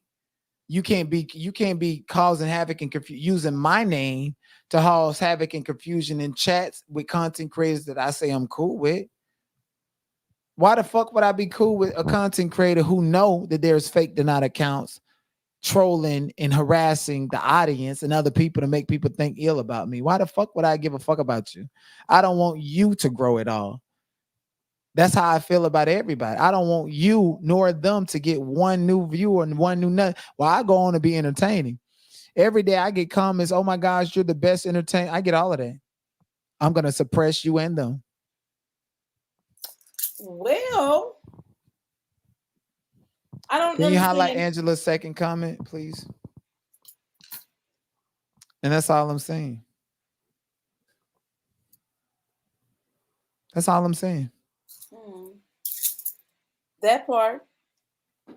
Speaker 2: You can't be causing havoc and using my name to cause havoc and confusion in chats with content creators that I say I'm cool with. Why the fuck would I be cool with a content creator who know that there's fake denied accounts trolling and harassing the audience and other people to make people think ill about me? Why the fuck would I give a fuck about you? I don't want you to grow at all. That's how I feel about everybody. I don't want you nor them to get one new viewer and one new nut. Well, I go on to be entertaining. Every day I get comments, oh my gosh, you're the best entertainer. I get all of that. I'm going to suppress you and them.
Speaker 1: Well, I don't
Speaker 2: Can you
Speaker 1: understand.
Speaker 2: highlight Angela's second comment, please? And that's all I'm saying. That's all I'm saying.
Speaker 1: Hmm. That part.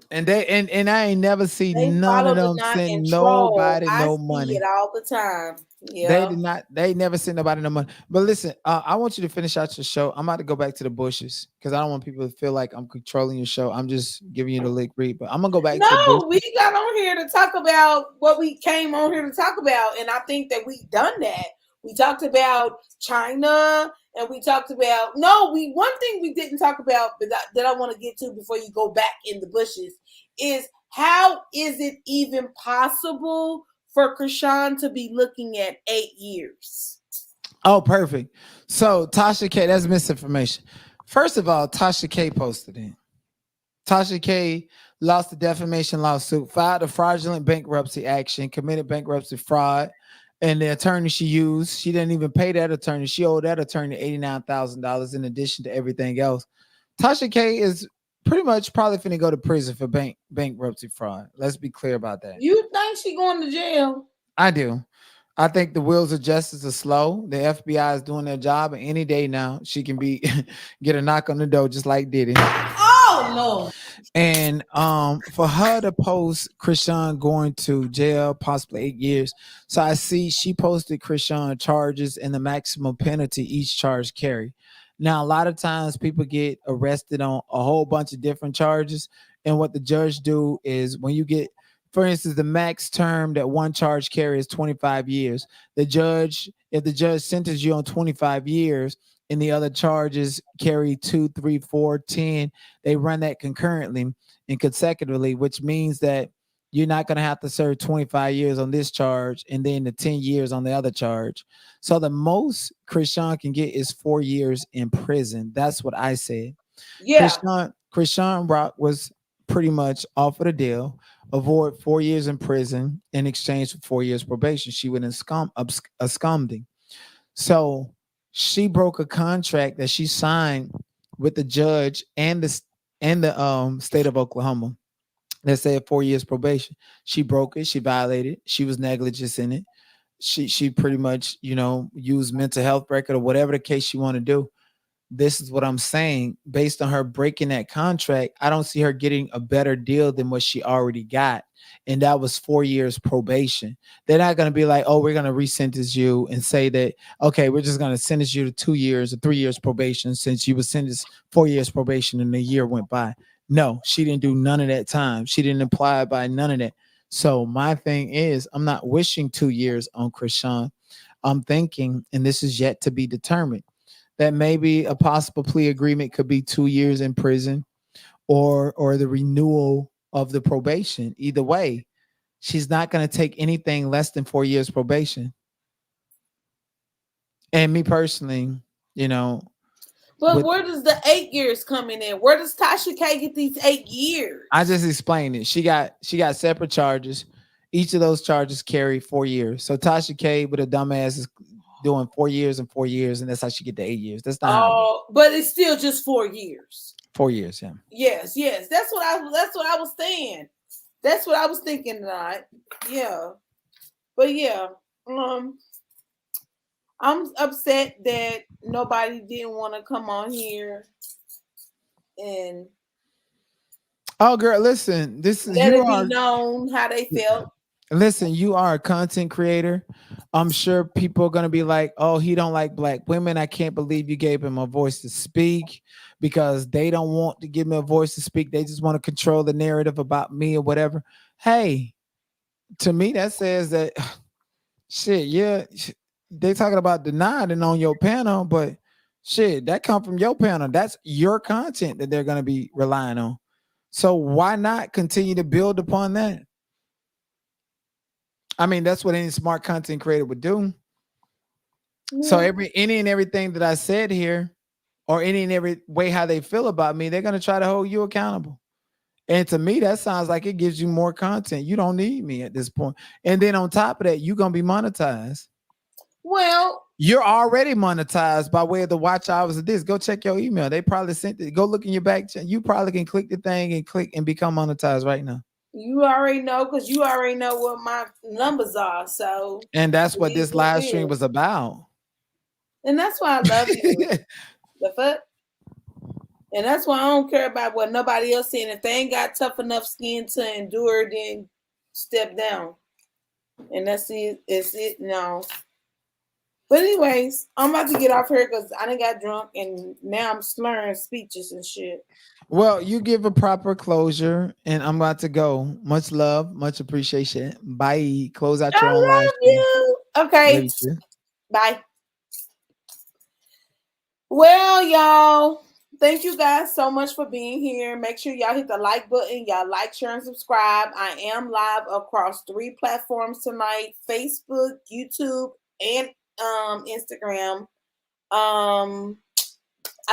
Speaker 2: And and I ain't never see
Speaker 1: They
Speaker 2: none
Speaker 1: follow
Speaker 2: of
Speaker 1: the
Speaker 2: them
Speaker 1: not
Speaker 2: send
Speaker 1: control.
Speaker 2: nobody
Speaker 1: I
Speaker 2: no
Speaker 1: see it
Speaker 2: money.
Speaker 1: all the time.
Speaker 2: They
Speaker 1: Yeah.
Speaker 2: did not. They never sent nobody no money. But listen, I want you to finish out your show. I'm about to go back to the bushes because I don't want people to feel like I'm controlling your show. I'm just giving you the lick read. But I'm gonna go back to the
Speaker 1: No, we
Speaker 2: bushes.
Speaker 1: got on here to talk about what we came on here to talk about, and I think that we done that. We talked about China, and we talked about one thing we didn't talk about that I want to get to before you go back in the bushes is how is it even possible for Chrisean to be looking at 8 years?
Speaker 2: Oh, perfect. So Tasha K, that's misinformation. First of all, Tasha K posted it. Tasha K lost the defamation lawsuit, filed a fraudulent bankruptcy action, committed bankruptcy fraud, and the attorney she used, she didn't even pay that attorney. She owed that attorney $89,000 in addition to everything else. Tasha K is pretty much probably finna go to prison for bankruptcy fraud. Let's be clear about that.
Speaker 1: You think she going to jail?
Speaker 2: I do. I think the wheels of justice are slow. The FBI is doing their job, and any day now she can be get a knock on the door just like Diddy.
Speaker 1: Oh no.
Speaker 2: And for her to post Chrisean going to jail, possibly 8 years. So I see she posted Chrisean charges and the maximum penalty each charge carry. Now, a lot of times people get arrested on a whole bunch of different charges. And what the judge do is when you get, for instance, the max term that one charge carry is 25 years. If the judge sentences you on 25 years and the other charges carry 2, 3, 4, 10, they run that concurrently and consecutively, which means that you're not going to have to serve 25 years on this charge and then the 10 years on the other charge. So the most Chrisean can get is 4 years in prison. That's what I said.
Speaker 1: Yeah.
Speaker 2: Chrisean Rock was pretty much offered a deal, avoid 4 years in prison in exchange for 4 years probation. She went in absconding. So she broke a contract that she signed with the judge and the state of Oklahoma that said 4 years probation. She broke it. She violated. She was negligent in it. She pretty much used mental health record or whatever the case she want to do. This is what I'm saying. Based on her breaking that contract, I don't see her getting a better deal than what she already got. And that was 4 years probation. They're not going to be like, oh, we're going to resentence you and say that, okay, we're just going to sentence you to 2 years or 3 years probation since you were sentenced 4 years probation and a year went by. No, she didn't do none of that time. She didn't apply by none of that. So my thing is, I'm not wishing 2 years on Chrisean. I'm thinking, and this is yet to be determined, that maybe a possible plea agreement could be 2 years in prison or the renewal of the probation. Either way, she's not going to take anything less than 4 years probation. And me personally,
Speaker 1: But where does the 8 years come in? Where does Tasha K get these 8 years?
Speaker 2: I just explained it. She got separate charges. Each of those charges carry 4 years. So Tasha K with a dumbass is doing 4 years and 4 years, and that's how she get the 8 years. That's not
Speaker 1: how but it's still just 4 years.
Speaker 2: 4 years, yeah.
Speaker 1: Yes. That's what I was saying. That's what I was thinking tonight. Yeah. But yeah. I'm upset that nobody didn't want to come on here and
Speaker 2: girl, listen, this is
Speaker 1: let it be known how they felt.
Speaker 2: Listen, you are a content creator. I'm sure people are going to be like, oh, he don't like black women. I can't believe you gave him a voice to speak because they don't want to give me a voice to speak. They just want to control the narrative about me or whatever. Hey, to me, that says that shit, yeah, they talking about denying on your panel, but shit, that come from your panel. That's your content that they're going to be relying on. So why not continue to build upon that? I mean, that's what any smart content creator would do. Yeah. So any and everything that I said here, or any and every way how they feel about me, they're going to try to hold you accountable. And to me, that sounds like it gives you more content. You don't need me at this point. And then on top of that, you're going to be monetized.
Speaker 1: Well,
Speaker 2: you're already monetized by way of the watch hours of this. Go check your email. They probably sent it. Go look in your back. You probably can click the thing and click and become monetized right now.
Speaker 1: You already know, because you already know what my numbers are. So,
Speaker 2: And that's what
Speaker 1: it is
Speaker 2: this
Speaker 1: what it
Speaker 2: live stream
Speaker 1: is.
Speaker 2: was about.
Speaker 1: And that's why I love you. The fuck? And that's why I don't care about what nobody else saying. If they ain't got tough enough skin to endure, then step down. And that's it. It's it. No. But anyways, I'm about to get off here because I done got drunk and now I'm slurring speeches and shit.
Speaker 2: Well, you give a proper closure, and I'm about to go. Much love, much appreciation. Bye. Close out
Speaker 1: I
Speaker 2: your own live
Speaker 1: love
Speaker 2: stream.
Speaker 1: you.
Speaker 2: Love
Speaker 1: Okay.
Speaker 2: you too.
Speaker 1: Bye. Well, y'all, thank you guys so much for being here. Make sure y'all hit the like button. Y'all like, share, and subscribe. I am live across 3 platforms tonight: Facebook, YouTube, and Instagram. I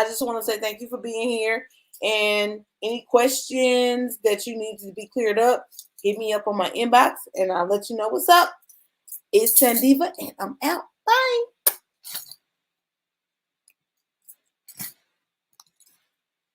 Speaker 1: just want to say thank you for being here. And any questions that you need to be cleared up, hit me up on my inbox and I'll let you know what's up. It's Sandiva and I'm out. Bye.